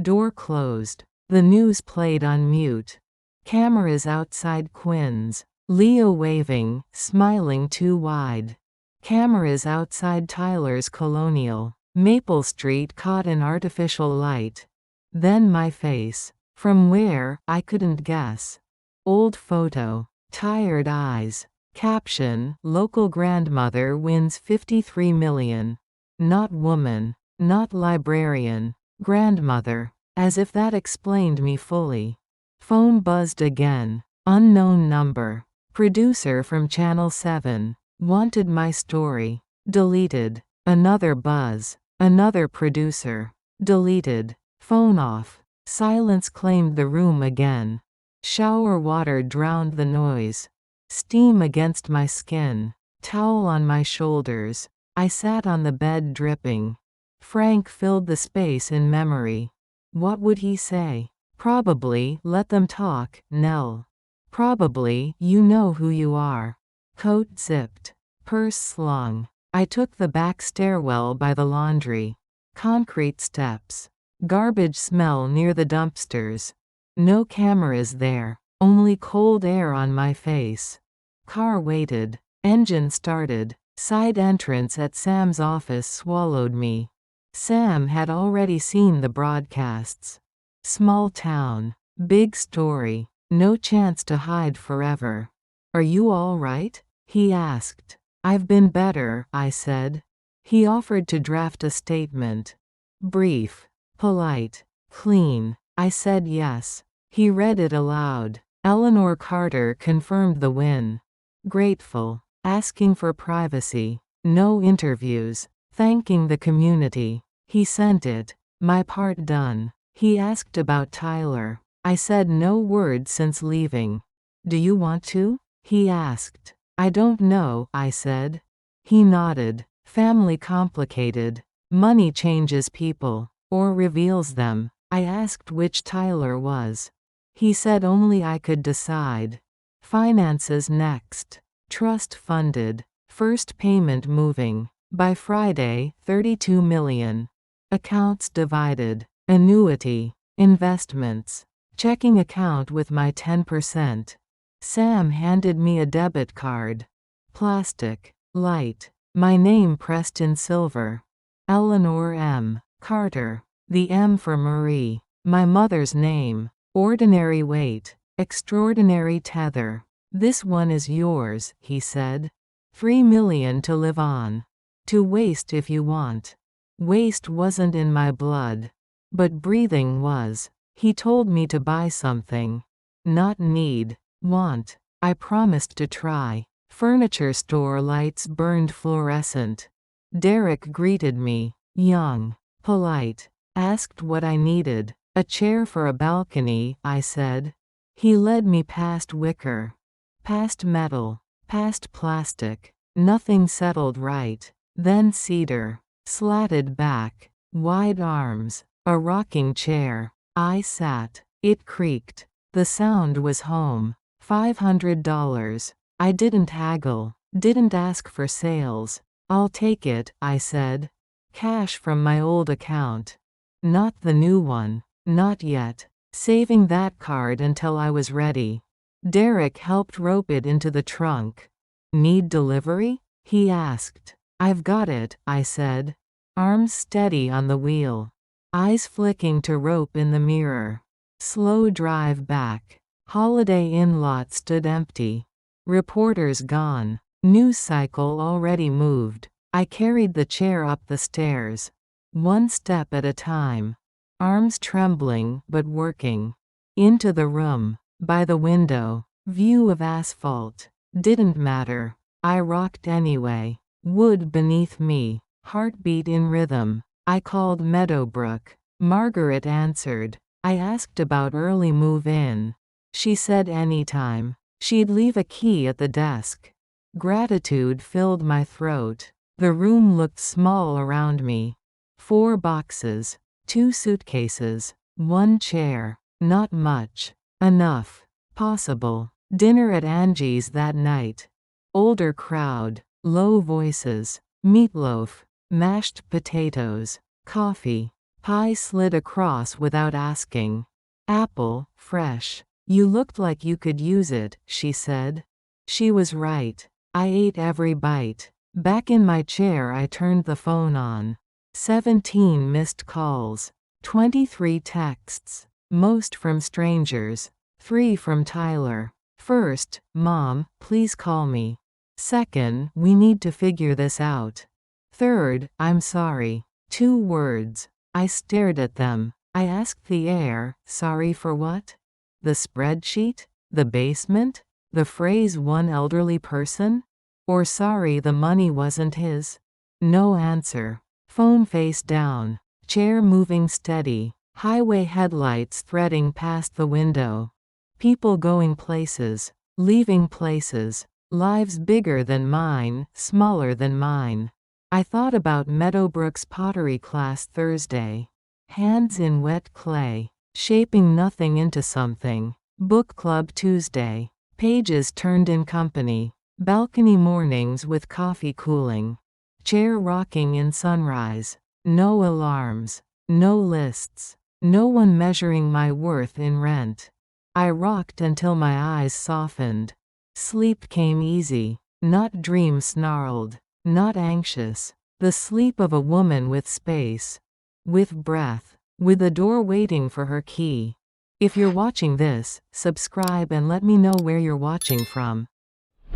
Door closed. The news played on mute. Cameras outside Quinn's. Leo waving, smiling too wide. Cameras outside Tyler's Colonial. Maple Street caught in artificial light. Then my face. From where, I couldn't guess. Old photo. Tired eyes. Caption: Local grandmother wins $53 million. Not woman. Not librarian. Grandmother. As if that explained me fully. Phone buzzed again. Unknown number. Producer from Channel 7. Wanted my story. Deleted. Another buzz. Another producer. Deleted. Phone off. Silence claimed the room again. Shower water drowned the noise. Steam against my skin. Towel on my shoulders. I sat on the bed dripping. Frank filled the space in memory. What would he say? Probably, "Let them talk, Nell." Probably, "You know who you are." Coat zipped. Purse slung. I took the back stairwell by the laundry. Concrete steps. Garbage smell near the dumpsters. No cameras there. Only cold air on my face. Car waited. Engine started. Side entrance at Sam's office swallowed me. Sam had already seen the broadcasts. Small town. Big story. No chance to hide forever. "Are you all right?" he asked. "I've been better," I said. He offered to draft a statement. Brief. Polite. Clean. I said yes. He read it aloud. Eleanor Carter confirmed the win. Grateful. Asking for privacy. No interviews. Thanking the community. He sent it. My part done. He asked about Tyler. I said no word since leaving. "Do you want to?" he asked. "I don't know," I said. He nodded. Family complicated. Money changes people. Or reveals them. I asked which Tyler was. He said only I could decide. Finances next. Trust funded. First payment moving. By Friday, $32 million. Accounts divided. Annuity. Investments. Checking account with my 10%. Sam handed me a debit card. Plastic. Light. My name pressed in silver. Eleanor M. Carter. The M for Marie. My mother's name. Ordinary weight. Extraordinary tether. "This one is yours," he said. $3 million to live on. To waste if you want. Waste wasn't in my blood. But breathing was. He told me to buy something. Not need. Want. I promised to try. Furniture store lights burned fluorescent. Derek greeted me. Young. Polite. Asked what I needed. "A chair for a balcony," I said. He led me past wicker. Past metal. Past plastic. Nothing settled right. Then cedar. Slatted back. Wide arms. A rocking chair. I sat. It creaked. The sound was home. $500. I didn't haggle. Didn't ask for sales. "I'll take it," I said. Cash from my old account. Not the new one. Not yet. Saving that card until I was ready. Derek helped rope it into the trunk. "Need delivery?" he asked. "I've got it," I said. Arms steady on the wheel. eyes flicking to rope in the mirror. Slow drive back. Holiday Inn lot stood empty. Reporters gone. News cycle already moved. I carried the chair up the stairs. One step at a time. Arms trembling but working. Into the room. By the window. View of asphalt. Didn't matter. I rocked anyway. Wood beneath me. Heartbeat in rhythm. I called Meadowbrook. Margaret answered. I asked about early move-in. She said anytime. She'd leave a key at the desk. Gratitude filled my throat. The room looked small around me. 4 boxes. 2 suitcases. 1 chair. Not much. Enough. Possible. Dinner at Angie's that night. Older crowd. Low voices. Meatloaf. Mashed potatoes. Coffee. Pie slid across without asking. Apple, fresh. You looked like you could use it, she said. She was right. I ate every bite. Back in my chair I turned the phone on. 17 missed calls. 23 texts. Most from strangers. 3 from Tyler. First, Mom, please call me. Second, we need to figure this out. Third, I'm sorry. 2 words. I stared at them. I asked the air, sorry for what? The spreadsheet? The basement? The phrase one elderly person? Or sorry the money wasn't his? No answer. Phone face down. Chair moving steady. Highway headlights threading past the window. People going places. Leaving places. Lives bigger than mine, smaller than mine. I thought about Meadowbrook's pottery class Thursday. Hands in wet clay. Shaping nothing into something. Book club Tuesday. Pages turned in company. Balcony mornings with coffee cooling. Chair rocking in sunrise. No alarms. No lists. No one measuring my worth in rent. I rocked until my eyes softened. Sleep came easy. Not dream snarled. Not anxious. The sleep of a woman with space. With breath. With a door waiting for her key. If you're watching this, subscribe and let me know where you're watching from.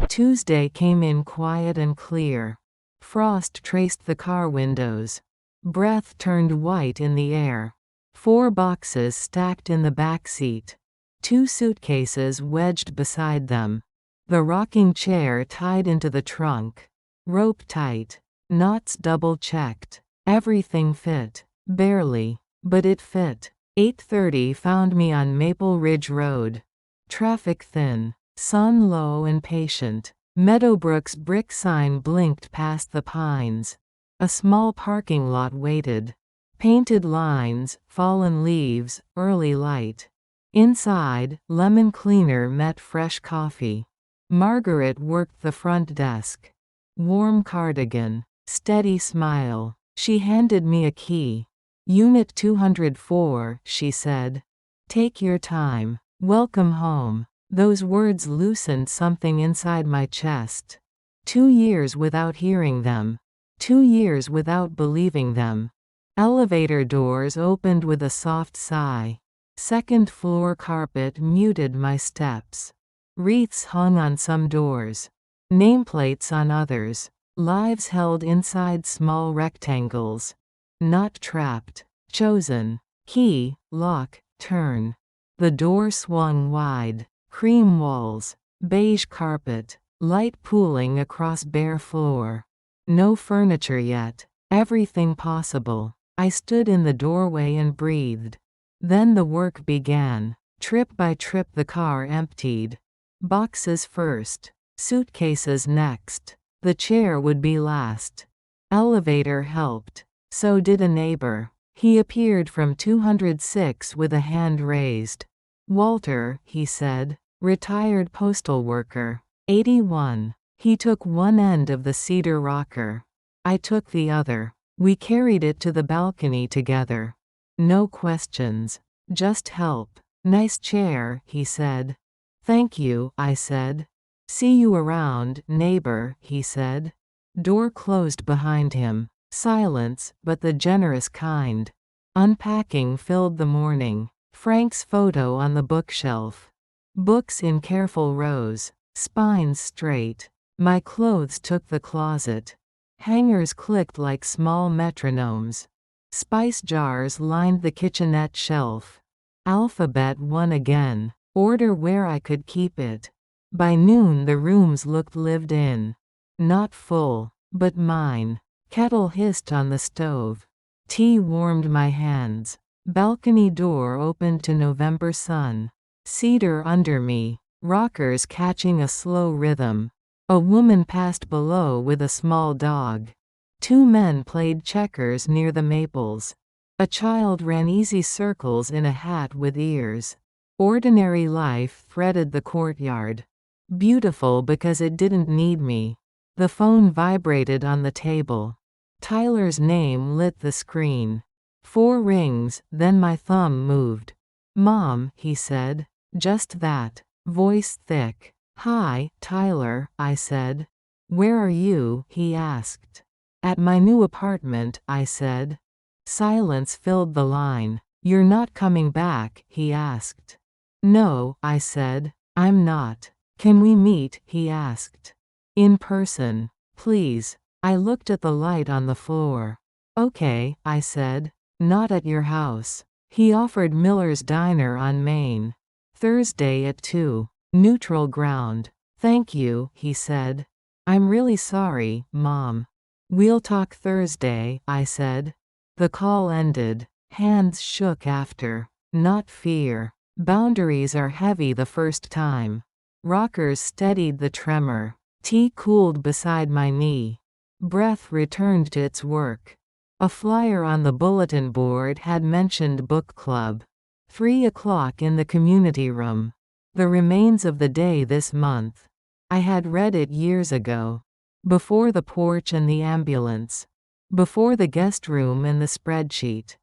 Tuesday came in quiet and clear. Frost traced the car windows. Breath turned white in the air. 4 boxes stacked in the back seat. 2 suitcases wedged beside them. The rocking chair tied into the trunk. Rope tight. Knots double-checked. Everything fit. Barely. But it fit. 8:30 found me on Maple Ridge Road. Traffic thin. Sun low and patient. Meadowbrook's brick sign blinked past the pines. A small parking lot waited. Painted lines, fallen leaves, early light. Inside, lemon cleaner met fresh coffee. Margaret worked the front desk. Warm cardigan. Steady smile. She handed me a key. Unit 204, she said. Take your time. Welcome home. Those words loosened something inside my chest. 2 years without hearing them. 2 years without believing them. Elevator doors opened with a soft sigh. Second floor carpet muted my steps. Wreaths hung on some doors. Nameplates on others. Lives held inside small rectangles. Not trapped. Chosen. Key, lock, turn. The door swung wide. Cream walls. Beige carpet. Light pooling across bare floor. No furniture yet. Everything possible. I stood in the doorway and breathed. Then the work began. Trip by trip the car emptied. Boxes first. Suitcases next. The chair would be last. Elevator helped. So did a neighbor. He appeared from 206 with a hand raised. Walter, he said. Retired postal worker. 81. He took one end of the cedar rocker. I took the other. We carried it to the balcony together. No questions. Just help. Nice chair, he said. Thank you, I said. See you around, neighbor, he said. Door closed behind him. Silence, but the generous kind. Unpacking filled the morning. Frank's photo on the bookshelf. Books in careful rows, spines straight. My clothes took the closet. Hangers clicked like small metronomes. Spice jars lined the kitchenette shelf. Alphabet 1 again. Order where I could keep it. By noon the rooms looked lived in. Not full, but mine. Kettle hissed on the stove. Tea warmed my hands. Balcony door opened to November sun. Cedar under me. Rockers catching a slow rhythm. A woman passed below with a small dog. 2 men played checkers near the maples. A child ran easy circles in a hat with ears. Ordinary life threaded the courtyard. Beautiful because it didn't need me. The phone vibrated on the table. Tyler's name lit the screen. 4 rings, then my thumb moved. "Mom," he said. Just that. Voice thick. "Hi, Tyler," I said. "Where are you?" he asked. "At my new apartment," I said. Silence filled the line. "You're not coming back?" he asked. "No," I said. "I'm not." "Can we meet?" he asked. "In person. Please." I looked at the light on the floor. "Okay," I said. "Not at your house." He offered Miller's Diner on Main. Thursday at 2. Neutral ground. "Thank you," he said. "I'm really sorry, Mom." "We'll talk Thursday," I said. The call ended. Hands shook after. Not fear. Boundaries are heavy the first time. Rockers steadied the tremor. Tea cooled beside my knee. Breath returned to its work. A flyer on the bulletin board had mentioned book club. 3 o'clock in the community room. The remains of the day this month. I had read it years ago. Before the porch and the ambulance. Before the guest room and the spreadsheet.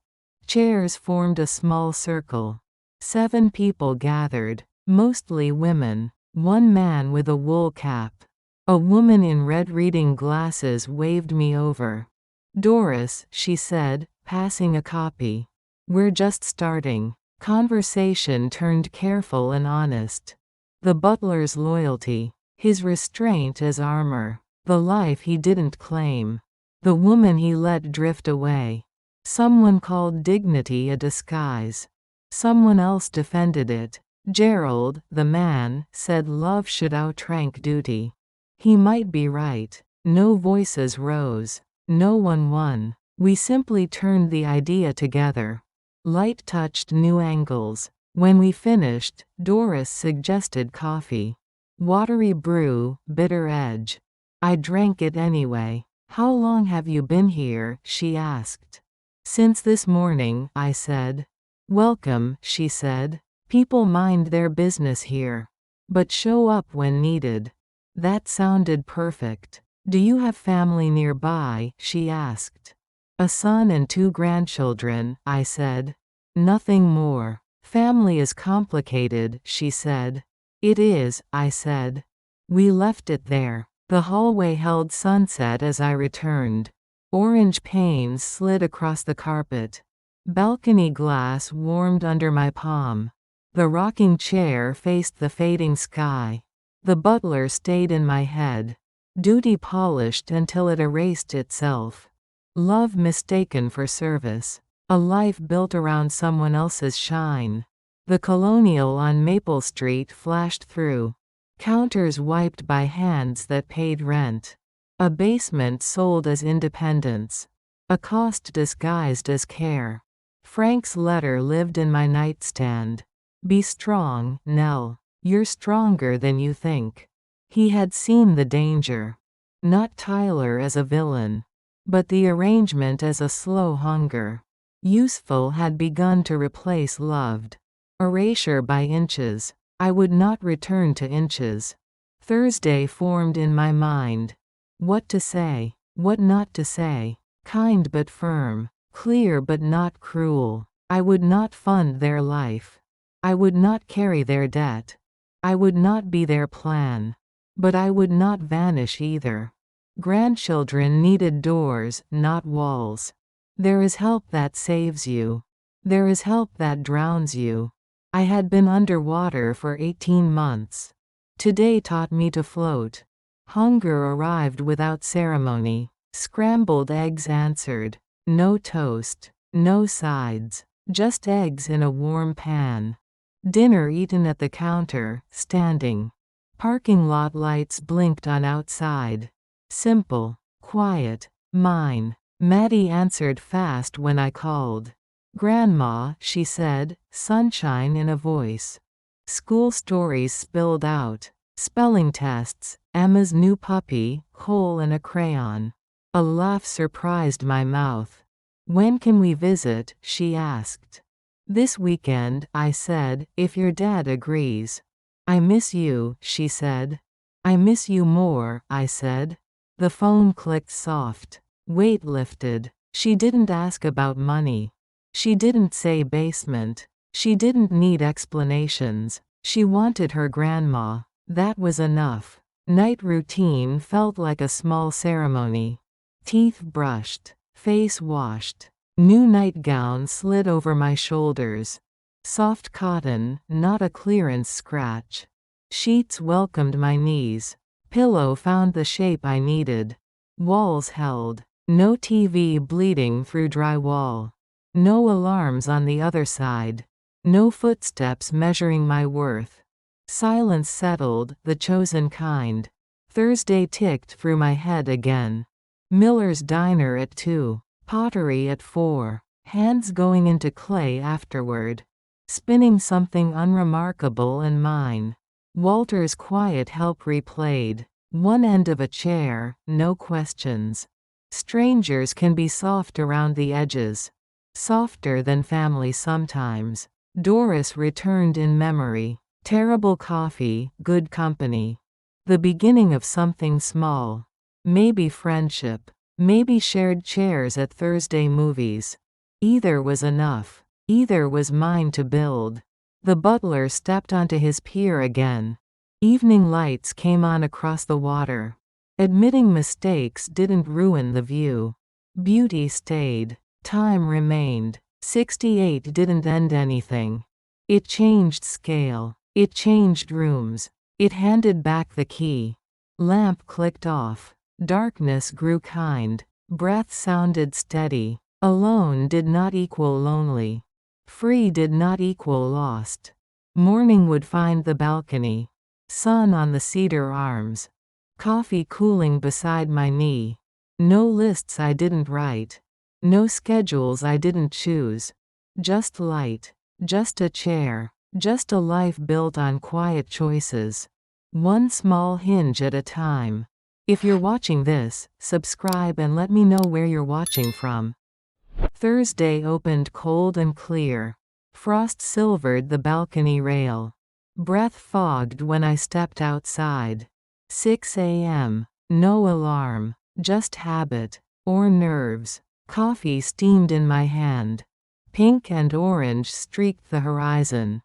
Chairs formed a small circle. 7 people gathered, mostly women. 1 man with a wool cap. A woman in red reading glasses waved me over. "Doris," she said, passing a copy. "We're just starting." Conversation turned careful and honest. The butler's loyalty. His restraint as armor. The life he didn't claim. The woman he let drift away. Someone called dignity a disguise. Someone else defended it. Gerald, the man, said love should outrank duty. He might be right. No voices rose. No one won. We simply turned the idea together. Light touched new angles. When we finished, Doris suggested coffee. Watery brew, bitter edge. I drank it anyway. "How long have you been here?" she asked. "Since this morning," I said. "Welcome," she said. "People mind their business here. But show up when needed." That sounded perfect. "Do you have family nearby?" she asked. "A son and 2 grandchildren," I said. "Nothing more." "Family is complicated," she said. "It is," I said. We left it there. The hallway held sunset as I returned. Orange panes slid across the carpet. Balcony glass warmed under my palm. The rocking chair faced the fading sky. The butler stayed in my head. Duty polished until it erased itself. Love mistaken for service. A life built around someone else's shine. The Colonial on Maple Street flashed through. Counters wiped by hands that paid rent. A basement sold as independence. A cost disguised as care. Frank's letter lived in my nightstand. "Be strong, Nell. You're stronger than you think." He had seen the danger. Not Tyler as a villain. But the arrangement as a slow hunger. Useful had begun to replace loved. Erasure by inches. I would not return to inches. Thursday formed in my mind. What to say, what not to say. Kind but firm. Clear but not cruel. I would not fund their life. I would not carry their debt. I would not be their plan. But I would not vanish either. Grandchildren needed doors, not walls. There is help that saves you. There is help that drowns you. I had been underwater for 18 months. Today taught me to float. Hunger arrived without ceremony. Scrambled eggs answered. No toast. No sides. Just eggs in a warm pan. Dinner eaten at the counter, standing. Parking lot lights blinked on outside. Simple. Quiet. Mine. Maddie answered fast when I called. Grandma, she said, sunshine in a voice. School stories spilled out. Spelling tests, Emma's new puppy, Cole and a crayon. A laugh surprised my mouth. When can we visit, she asked. This weekend, I said, if your dad agrees. I miss you, she said. I miss you more, I said. The phone clicked soft. Weight lifted. She didn't ask about money. She didn't say basement. She didn't need explanations. She wanted her grandma. That was enough. Night routine felt like a small ceremony. Teeth brushed. Face washed. New nightgown slid over my shoulders. Soft cotton, not a clearance scratch. Sheets welcomed my knees. Pillow found the shape I needed. Walls held. No TV bleeding through drywall. No alarms on the other side. No footsteps measuring my worth. Silence settled, the chosen kind. Thursday ticked through my head again. Miller's Diner at 2. Pottery at 4. Hands going into clay afterward. Spinning something unremarkable and mine. Walter's quiet help replayed. One end of a chair, no questions. Strangers can be soft around the edges. Softer than family sometimes. Doris returned in memory. Terrible coffee, good company. The beginning of something small. Maybe friendship. Maybe shared chairs at Thursday movies. Either was enough. Either was mine to build. The butler stepped onto his pier again. Evening lights came on across the water. Admitting mistakes didn't ruin the view. Beauty stayed. Time remained. 68 didn't end anything. It changed scale. It changed rooms. It handed back the key. Lamp clicked off. Darkness grew kind. Breath sounded steady. Alone did not equal lonely. Free did not equal lost. Morning would find the balcony. Sun on the cedar arms. Coffee cooling beside my knee. No lists I didn't write. No schedules I didn't choose. Just light. Just a chair. Just a life built on quiet choices. One small hinge at a time. If you're watching this, subscribe and let me know where you're watching from. Thursday opened cold and clear. Frost silvered the balcony rail. Breath fogged when I stepped outside. 6 a.m. No alarm. Just habit. Or nerves. Coffee steamed in my hand. Pink and orange streaked the horizon.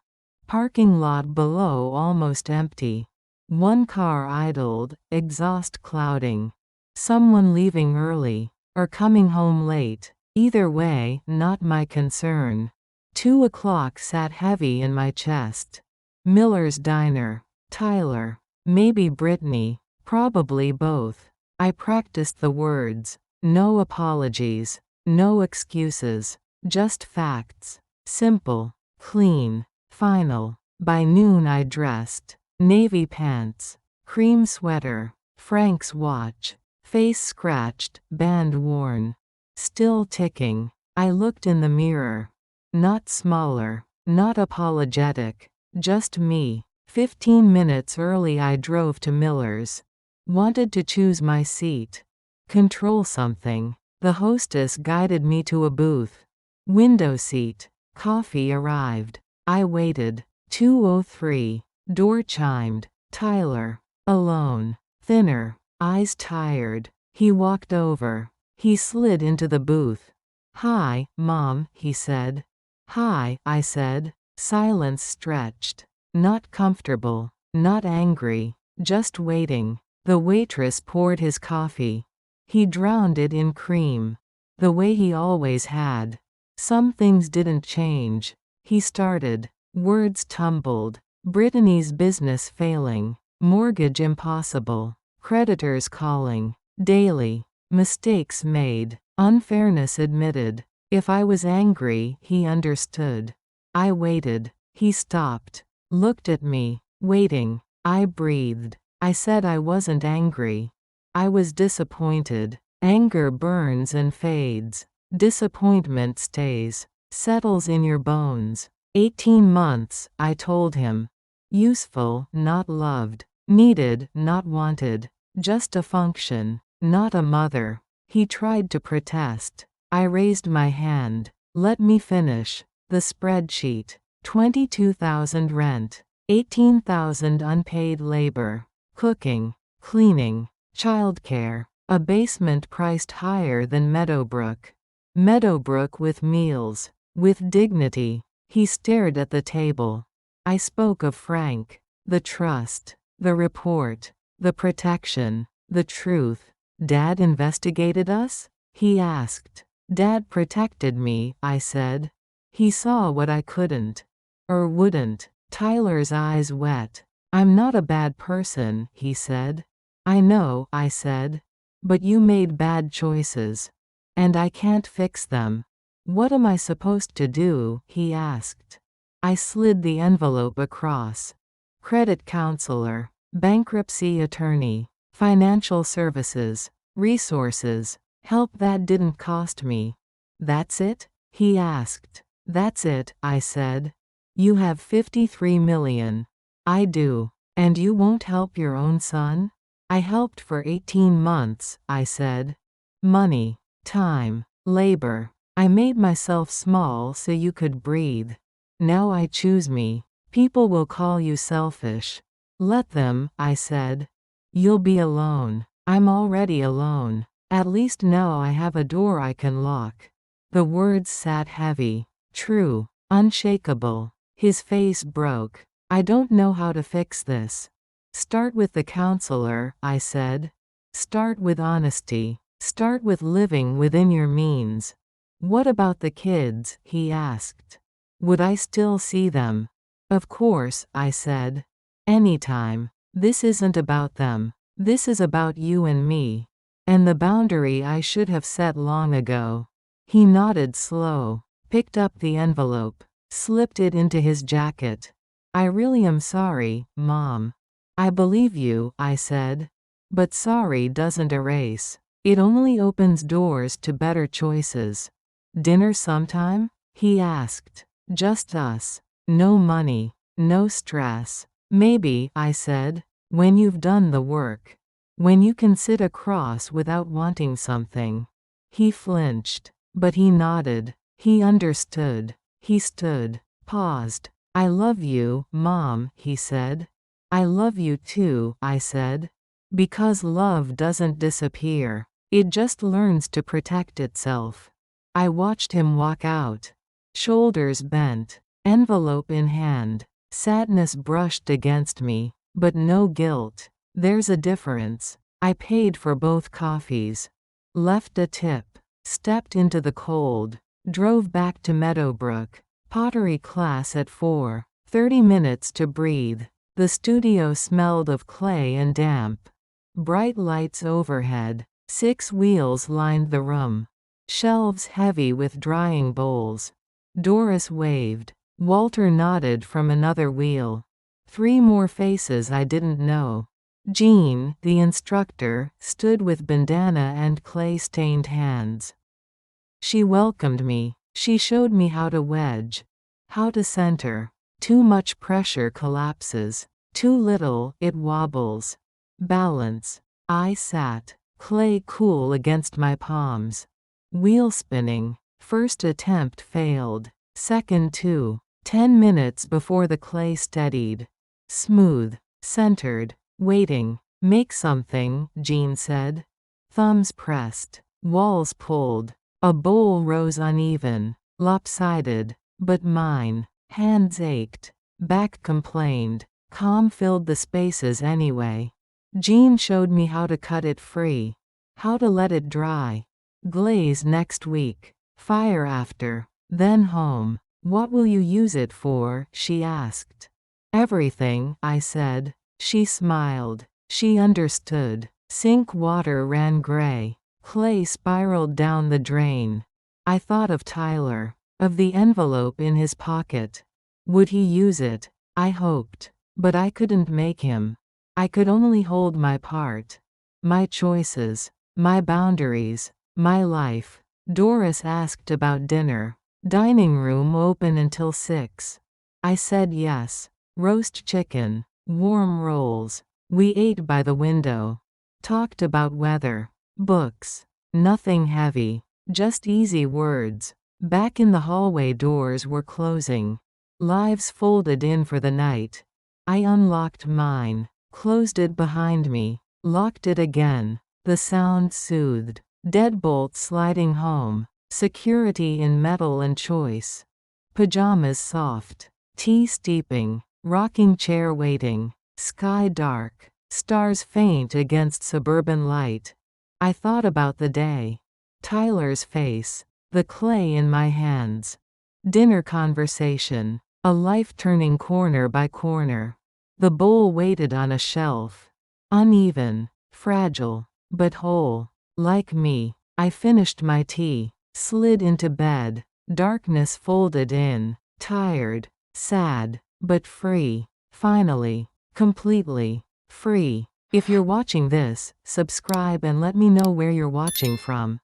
Parking lot below almost empty. One car idled, exhaust clouding. Someone leaving early. Or coming home late. Either way, not my concern. 2 o'clock sat heavy in my chest. Miller's Diner. Tyler. Maybe Brittany. Probably both. I practiced the words. No apologies. No excuses. Just facts. Simple. Clean. Final. By noon I dressed. Navy pants. Cream sweater. Frank's watch. Face scratched, band worn. Still ticking. I looked in the mirror. Not smaller. Not apologetic. Just me. 15 minutes early I drove to Miller's. Wanted to choose my seat. Control something. The hostess guided me to a booth. Window seat. Coffee arrived. I waited. 2:03. Door chimed. Tyler. Alone. Thinner. Eyes tired. He walked over. He slid into the booth. Hi, Mom, he said. Hi, I said. Silence stretched. Not comfortable. Not angry. Just waiting. The waitress poured his coffee. He drowned it in cream. The way he always had. Some things didn't change. He started. Words tumbled. Brittany's business failing. Mortgage impossible. Creditors calling. Daily. Mistakes made. Unfairness admitted. If I was angry, he understood. I waited. He stopped. Looked at me. Waiting. I breathed. I said I wasn't angry. I was disappointed. Anger burns and fades. Disappointment stays. Settles in your bones. 18 months, I told him. Useful, not loved. Needed, not wanted. Just a function, not a mother. He tried to protest. I raised my hand. Let me finish. The spreadsheet. 22,000 rent. 18,000 unpaid labor. Cooking. Cleaning. Childcare. A basement priced higher than Meadowbrook. Meadowbrook with meals. With dignity. He stared at the table. I spoke of Frank. The trust. The report. The protection. The truth. Dad investigated us? He asked. Dad protected me, I said. He saw what I couldn't. Or wouldn't. Tyler's eyes wet. I'm not a bad person, he said. I know, I said. But you made bad choices. And I can't fix them. What am I supposed to do? He asked. I slid the envelope across. Credit counselor. Bankruptcy attorney. Financial services. Resources. Help that didn't cost me. That's it? He asked. That's it, I said. You have 53 million. I do. And you won't help your own son? I helped for 18 months, I said. Money. Time. Labor. I made myself small so you could breathe. Now I choose me. People will call you selfish. Let them, I said. You'll be alone. I'm already alone. At least now I have a door I can lock. The words sat heavy. True. Unshakable. His face broke. I don't know how to fix this. Start with the counselor, I said. Start with honesty. Start with living within your means. What about the kids? He asked. Would I still see them? Of course, I said. Anytime. This isn't about them. This is about you and me. And the boundary I should have set long ago. He nodded slow, picked up the envelope, slipped it into his jacket. I really am sorry, Mom. I believe you, I said. But sorry doesn't erase. It only opens doors to better choices. Dinner sometime? He asked. Just us. No money. No stress. Maybe, I said, when you've done the work. When you can sit across without wanting something. He flinched. But he nodded. He understood. He stood. Paused. I love you, Mom, he said. I love you too, I said. Because love doesn't disappear. It just learns to protect itself. I watched him walk out. Shoulders bent. Envelope in hand. Sadness brushed against me. But no guilt. There's a difference. I paid for both coffees. Left a tip. Stepped into the cold. Drove back to Meadowbrook. Pottery class at 4. 30 minutes to breathe. The studio smelled of clay and damp. Bright lights overhead. 6 wheels lined the room. Shelves heavy with drying bowls. Doris waved. Walter nodded from another wheel. 3 more faces I didn't know. Jean, the instructor, stood with bandana and clay-stained hands. She welcomed me. She showed me how to wedge. How to center. Too much pressure collapses. Too little, it wobbles. Balance. I sat. Clay cool against my palms. Wheel spinning. First attempt failed. Second too. 10 minutes before the clay steadied. Smooth. Centered. Waiting. Make something, Jean said. Thumbs pressed. Walls pulled. A bowl rose uneven. Lopsided. But mine. Hands ached. Back complained. Calm filled the spaces anyway. Jean showed me how to cut it free. How to let it dry. Glaze next week. Fire after. Then home. What will you use it for? She asked. Everything, I said. She smiled. She understood. Sink water ran gray. Clay spiraled down the drain. I thought of Tyler. Of the envelope in his pocket. Would he use it? I hoped. But I couldn't make him. I could only hold my part. My choices. My boundaries. My life. Doris asked about dinner. Dining room open until 6. I said yes. Roast chicken. Warm rolls. We ate by the window. Talked about weather. Books. Nothing heavy. Just easy words. Back in the hallway, doors were closing. Lives folded in for the night. I unlocked mine. Closed it behind me. Locked it again. The sound soothed. Deadbolt sliding home. Security in metal and choice. Pajamas soft. Tea steeping. Rocking chair waiting. Sky dark. Stars faint against suburban light. I thought about the day. Tyler's face. The clay in my hands. Dinner conversation. A life turning corner by corner. The bowl waited on a shelf. Uneven. Fragile. But whole. Like me. I finished my tea. Slid into bed. Darkness folded in. Tired. Sad. But free. Finally. Completely. Free. If you're watching this, subscribe and let me know where you're watching from.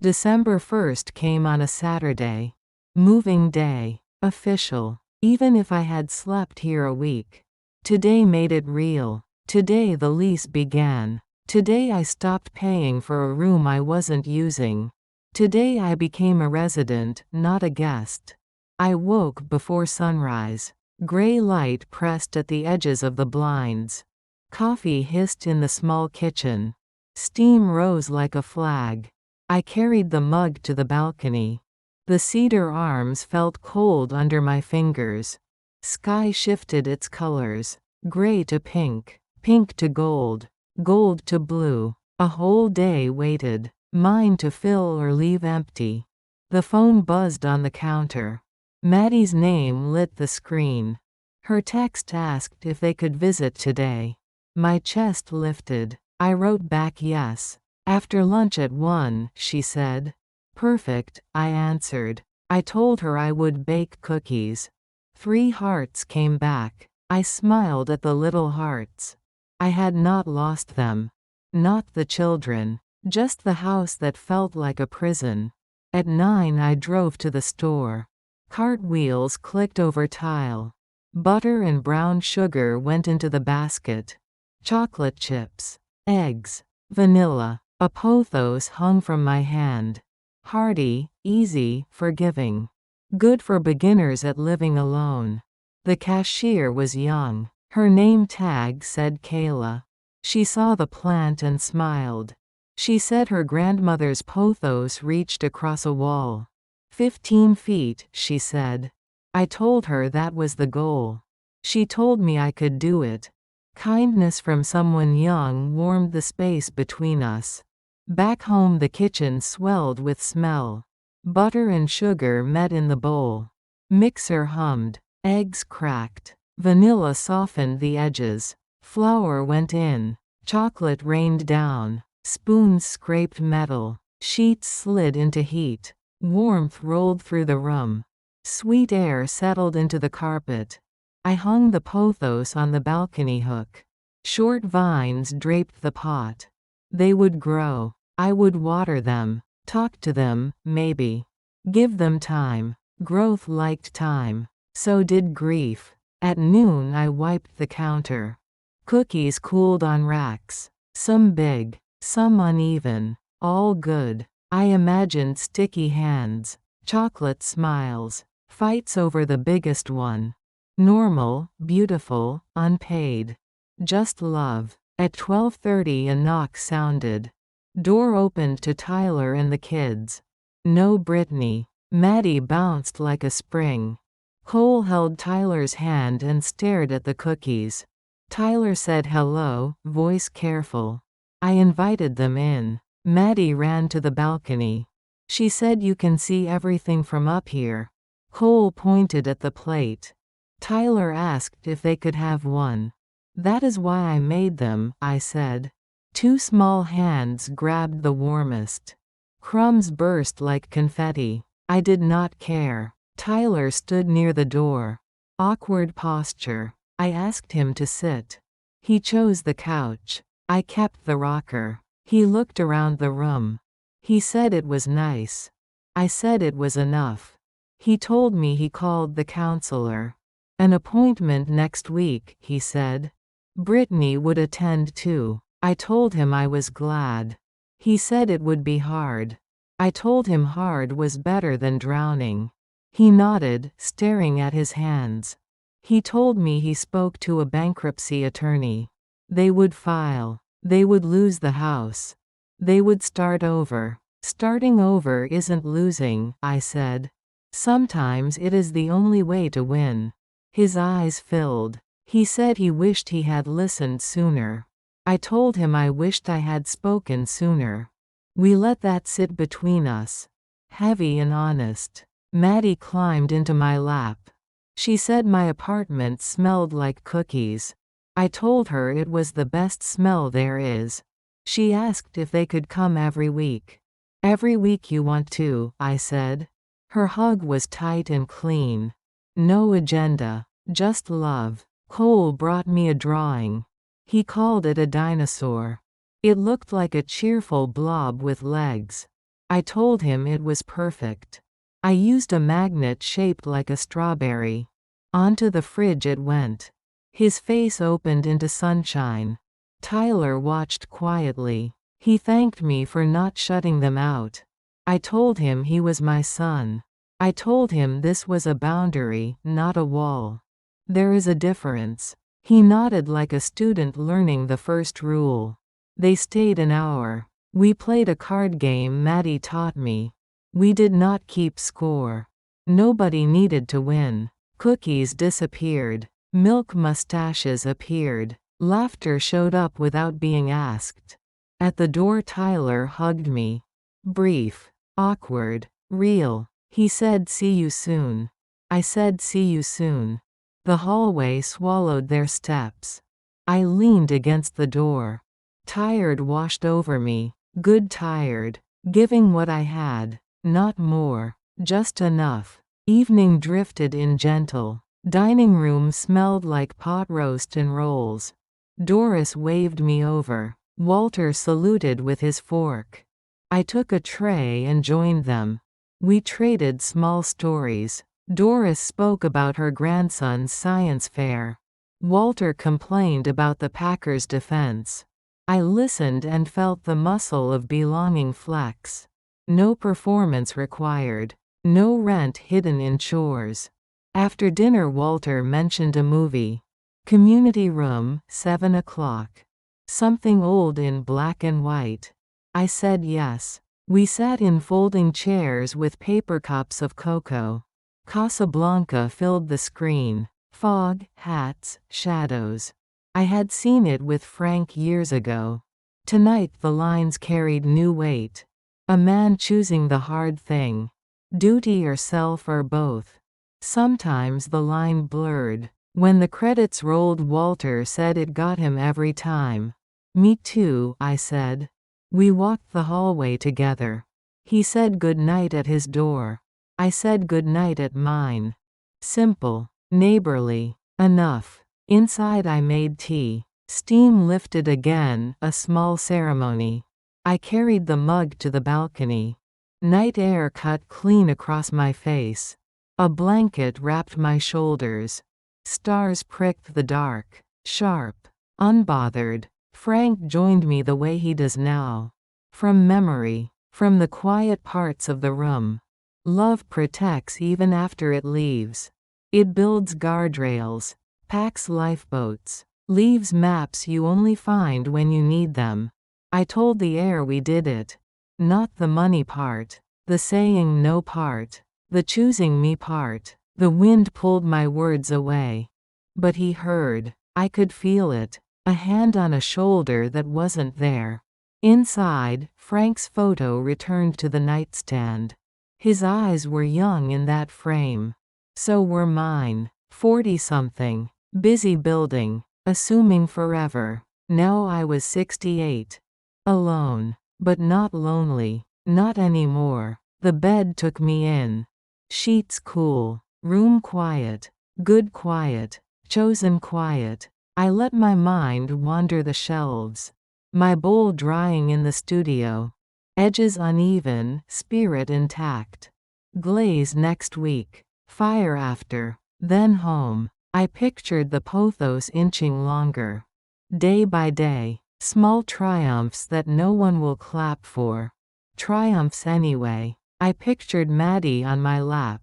December 1st came on a Saturday. Moving day. Official. Even if I had slept here a week. Today made it real. Today the lease began. Today I stopped paying for a room I wasn't using. Today I became a resident, not a guest. I woke before sunrise. Gray light pressed at the edges of the blinds. Coffee hissed in the small kitchen. Steam rose like a flag. I carried the mug to the balcony. The cedar arms felt cold under my fingers. Sky shifted its colors. Gray to pink. Pink to gold. Gold to blue. A whole day waited. Mine to fill or leave empty. The phone buzzed on the counter. Maddie's name lit the screen. Her text asked if they could visit today. My chest lifted. I wrote back yes. After lunch at 1, she said. Perfect, I answered. I told her I would bake cookies. 3 hearts came back. I smiled at the little hearts. I had not lost them. Not the children. Just the house that felt like a prison. At 9 I drove to the store. Cartwheels clicked over tile. Butter and brown sugar went into the basket. Chocolate chips. Eggs. Vanilla. A pothos hung from my hand. Hearty, easy, forgiving. Good for beginners at living alone. The cashier was young. Her name tag said Kayla. She saw the plant and smiled. She said her grandmother's pothos reached across a wall. 15 feet, she said. I told her that was the goal. She told me I could do it. Kindness from someone young warmed the space between us. Back home the kitchen swelled with smell. Butter and sugar met in the bowl. Mixer hummed. Eggs cracked. Vanilla softened the edges. Flour went in. Chocolate rained down. Spoons scraped metal. Sheets slid into heat. Warmth rolled through the room. Sweet air settled into the carpet. I hung the pothos on the balcony hook. Short vines draped the pot. They would grow. I would water them. Talk to them, maybe. Give them time. Growth liked time. So did grief. At noon I wiped the counter. Cookies cooled on racks. Some big. Some uneven. All good. I imagined sticky hands. Chocolate smiles. Fights over the biggest one. Normal, beautiful, unpaid. Just love. At 12:30 a knock sounded. Door opened to Tyler and the kids. No Brittany. Maddie bounced like a spring. Cole held Tyler's hand and stared at the cookies. Tyler said hello, voice careful. I invited them in. Maddie ran to the balcony. She said, "You can see everything from up here." Cole pointed at the plate. Tyler asked if they could have one. "That is why I made them," I said. Two small hands grabbed the warmest. Crumbs burst like confetti. I did not care. Tyler stood near the door. Awkward posture. I asked him to sit. He chose the couch. I kept the rocker. He looked around the room. He said it was nice. I said it was enough. He told me he called the counselor. "An appointment next week," he said. Brittany would attend too. I told him I was glad. He said it would be hard. I told him hard was better than drowning. He nodded, staring at his hands. He told me he spoke to a bankruptcy attorney. They would file. They would lose the house. They would start over. Starting over isn't losing, I said. Sometimes it is the only way to win. His eyes filled. He said he wished he had listened sooner. I told him I wished I had spoken sooner. We let that sit between us. Heavy and honest. Maddie climbed into my lap. She said my apartment smelled like cookies. I told her it was the best smell there is. She asked if they could come every week. "Every week you want to," I said. Her hug was tight and clean. No agenda. Just love. Cole brought me a drawing. He called it a dinosaur. It looked like a cheerful blob with legs. I told him it was perfect. I used a magnet shaped like a strawberry. Onto the fridge it went. His face opened into sunshine. Tyler watched quietly. He thanked me for not shutting them out. I told him he was my son. I told him this was a boundary, not a wall. There is a difference. He nodded like a student learning the first rule. They stayed an hour. We played a card game Maddie taught me. We did not keep score. Nobody needed to win. Cookies disappeared. Milk mustaches appeared. Laughter showed up without being asked. At the door Tyler hugged me. Brief. Awkward. Real. He said, "See you soon." I said, "See you soon." The hallway swallowed their steps. I leaned against the door. Tired washed over me. Good tired. Giving what I had. Not more. Just enough. Evening drifted in gentle. Dining room smelled like pot roast and rolls. Doris waved me over. Walter saluted with his fork. I took a tray and joined them. We traded small stories. Doris spoke about her grandson's science fair. Walter complained about the Packers' defense. I listened and felt the muscle of belonging flex. No performance required. No rent hidden in chores. After dinner Walter mentioned a movie. Community room, 7 o'clock. Something old in black and white. I said yes. We sat in folding chairs with paper cups of cocoa. Casablanca filled the screen. Fog, hats, shadows. I had seen it with Frank years ago. Tonight the lines carried new weight. A man choosing the hard thing. Duty or self or both. Sometimes the line blurred. When the credits rolled Walter said it got him every time. Me too, I said. We walked the hallway together. He said good night at his door. I said good night at mine. Simple. Neighborly. Enough. Inside I made tea. Steam lifted again, a small ceremony. I carried the mug to the balcony. Night air cut clean across my face. A blanket wrapped my shoulders. Stars pricked the dark. Sharp. Unbothered. Frank joined me the way he does now. From memory. From the quiet parts of the room. Love protects even after it leaves. It builds guardrails. Packs lifeboats. Leaves maps you only find when you need them. I told the air we did it. Not the money part. The saying no part. The choosing me part. The wind pulled my words away. But he heard. I could feel it. A hand on a shoulder that wasn't there. Inside, Frank's photo returned to the nightstand. His eyes were young in that frame. So were mine. 40-something. Busy building. Assuming forever. Now I was 68. Alone. But not lonely. Not anymore. The bed took me in. Sheets cool. Room quiet. Good quiet. Chosen quiet. I let my mind wander the shelves. My bowl drying in the studio. Edges uneven, spirit intact. Glaze next week. Fire after. Then home. I pictured the pothos inching longer. Day by day. Small triumphs that no one will clap for. Triumphs anyway. I pictured Maddie on my lap.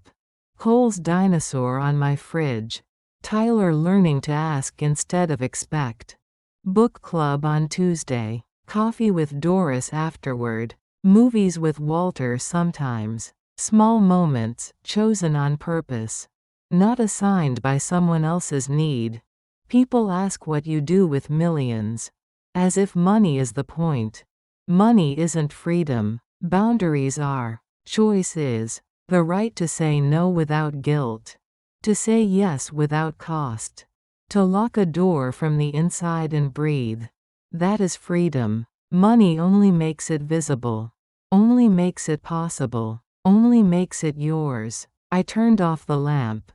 Cole's dinosaur on my fridge. Tyler learning to ask instead of expect. Book club on Tuesday. Coffee with Doris afterward. Movies with Walter sometimes. Small moments, chosen on purpose. Not assigned by someone else's need. People ask what you do with millions. As if money is the point. Money isn't freedom. Boundaries are. Choice is. The right to say no without guilt. To say yes without cost. To lock a door from the inside and breathe. That is freedom. Money only makes it visible. Only makes it possible. Only makes it yours. I turned off the lamp.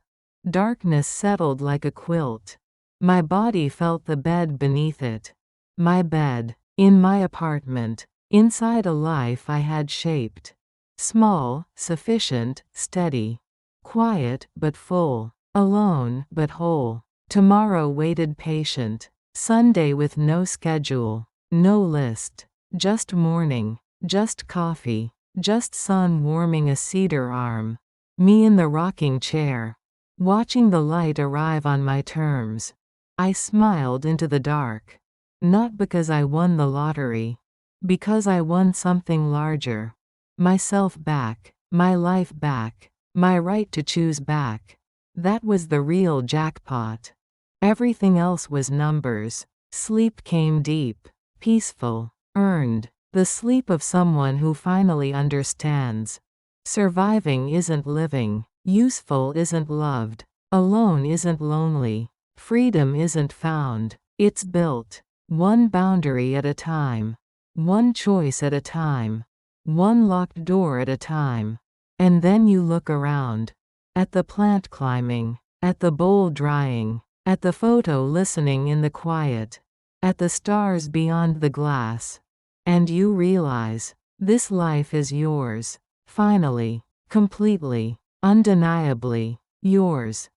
Darkness settled like a quilt. My body felt the bed beneath it. My bed. In my apartment. Inside a life I had shaped. Small, sufficient, steady. Quiet, but full. Alone, but whole. Tomorrow waited patient. Sunday with no schedule. No list. Just morning. Just coffee. Just sun warming a cedar arm. Me in the rocking chair. Watching the light arrive on my terms. I smiled into the dark. Not because I won the lottery. Because I won something larger. Myself back. My life back. My right to choose back. That was the real jackpot. Everything else was numbers. Sleep came deep. Peaceful. Earned. The sleep of someone who finally understands. Surviving isn't living. Useful isn't loved. Alone isn't lonely. Freedom isn't found. It's built. One boundary at a time. One choice at a time. One locked door at a time. And then you look around. At the plant climbing. At the bowl drying. At the photo listening in the quiet. At the stars beyond the glass. And you realize. This life is yours. Finally. Completely. Undeniably. Yours.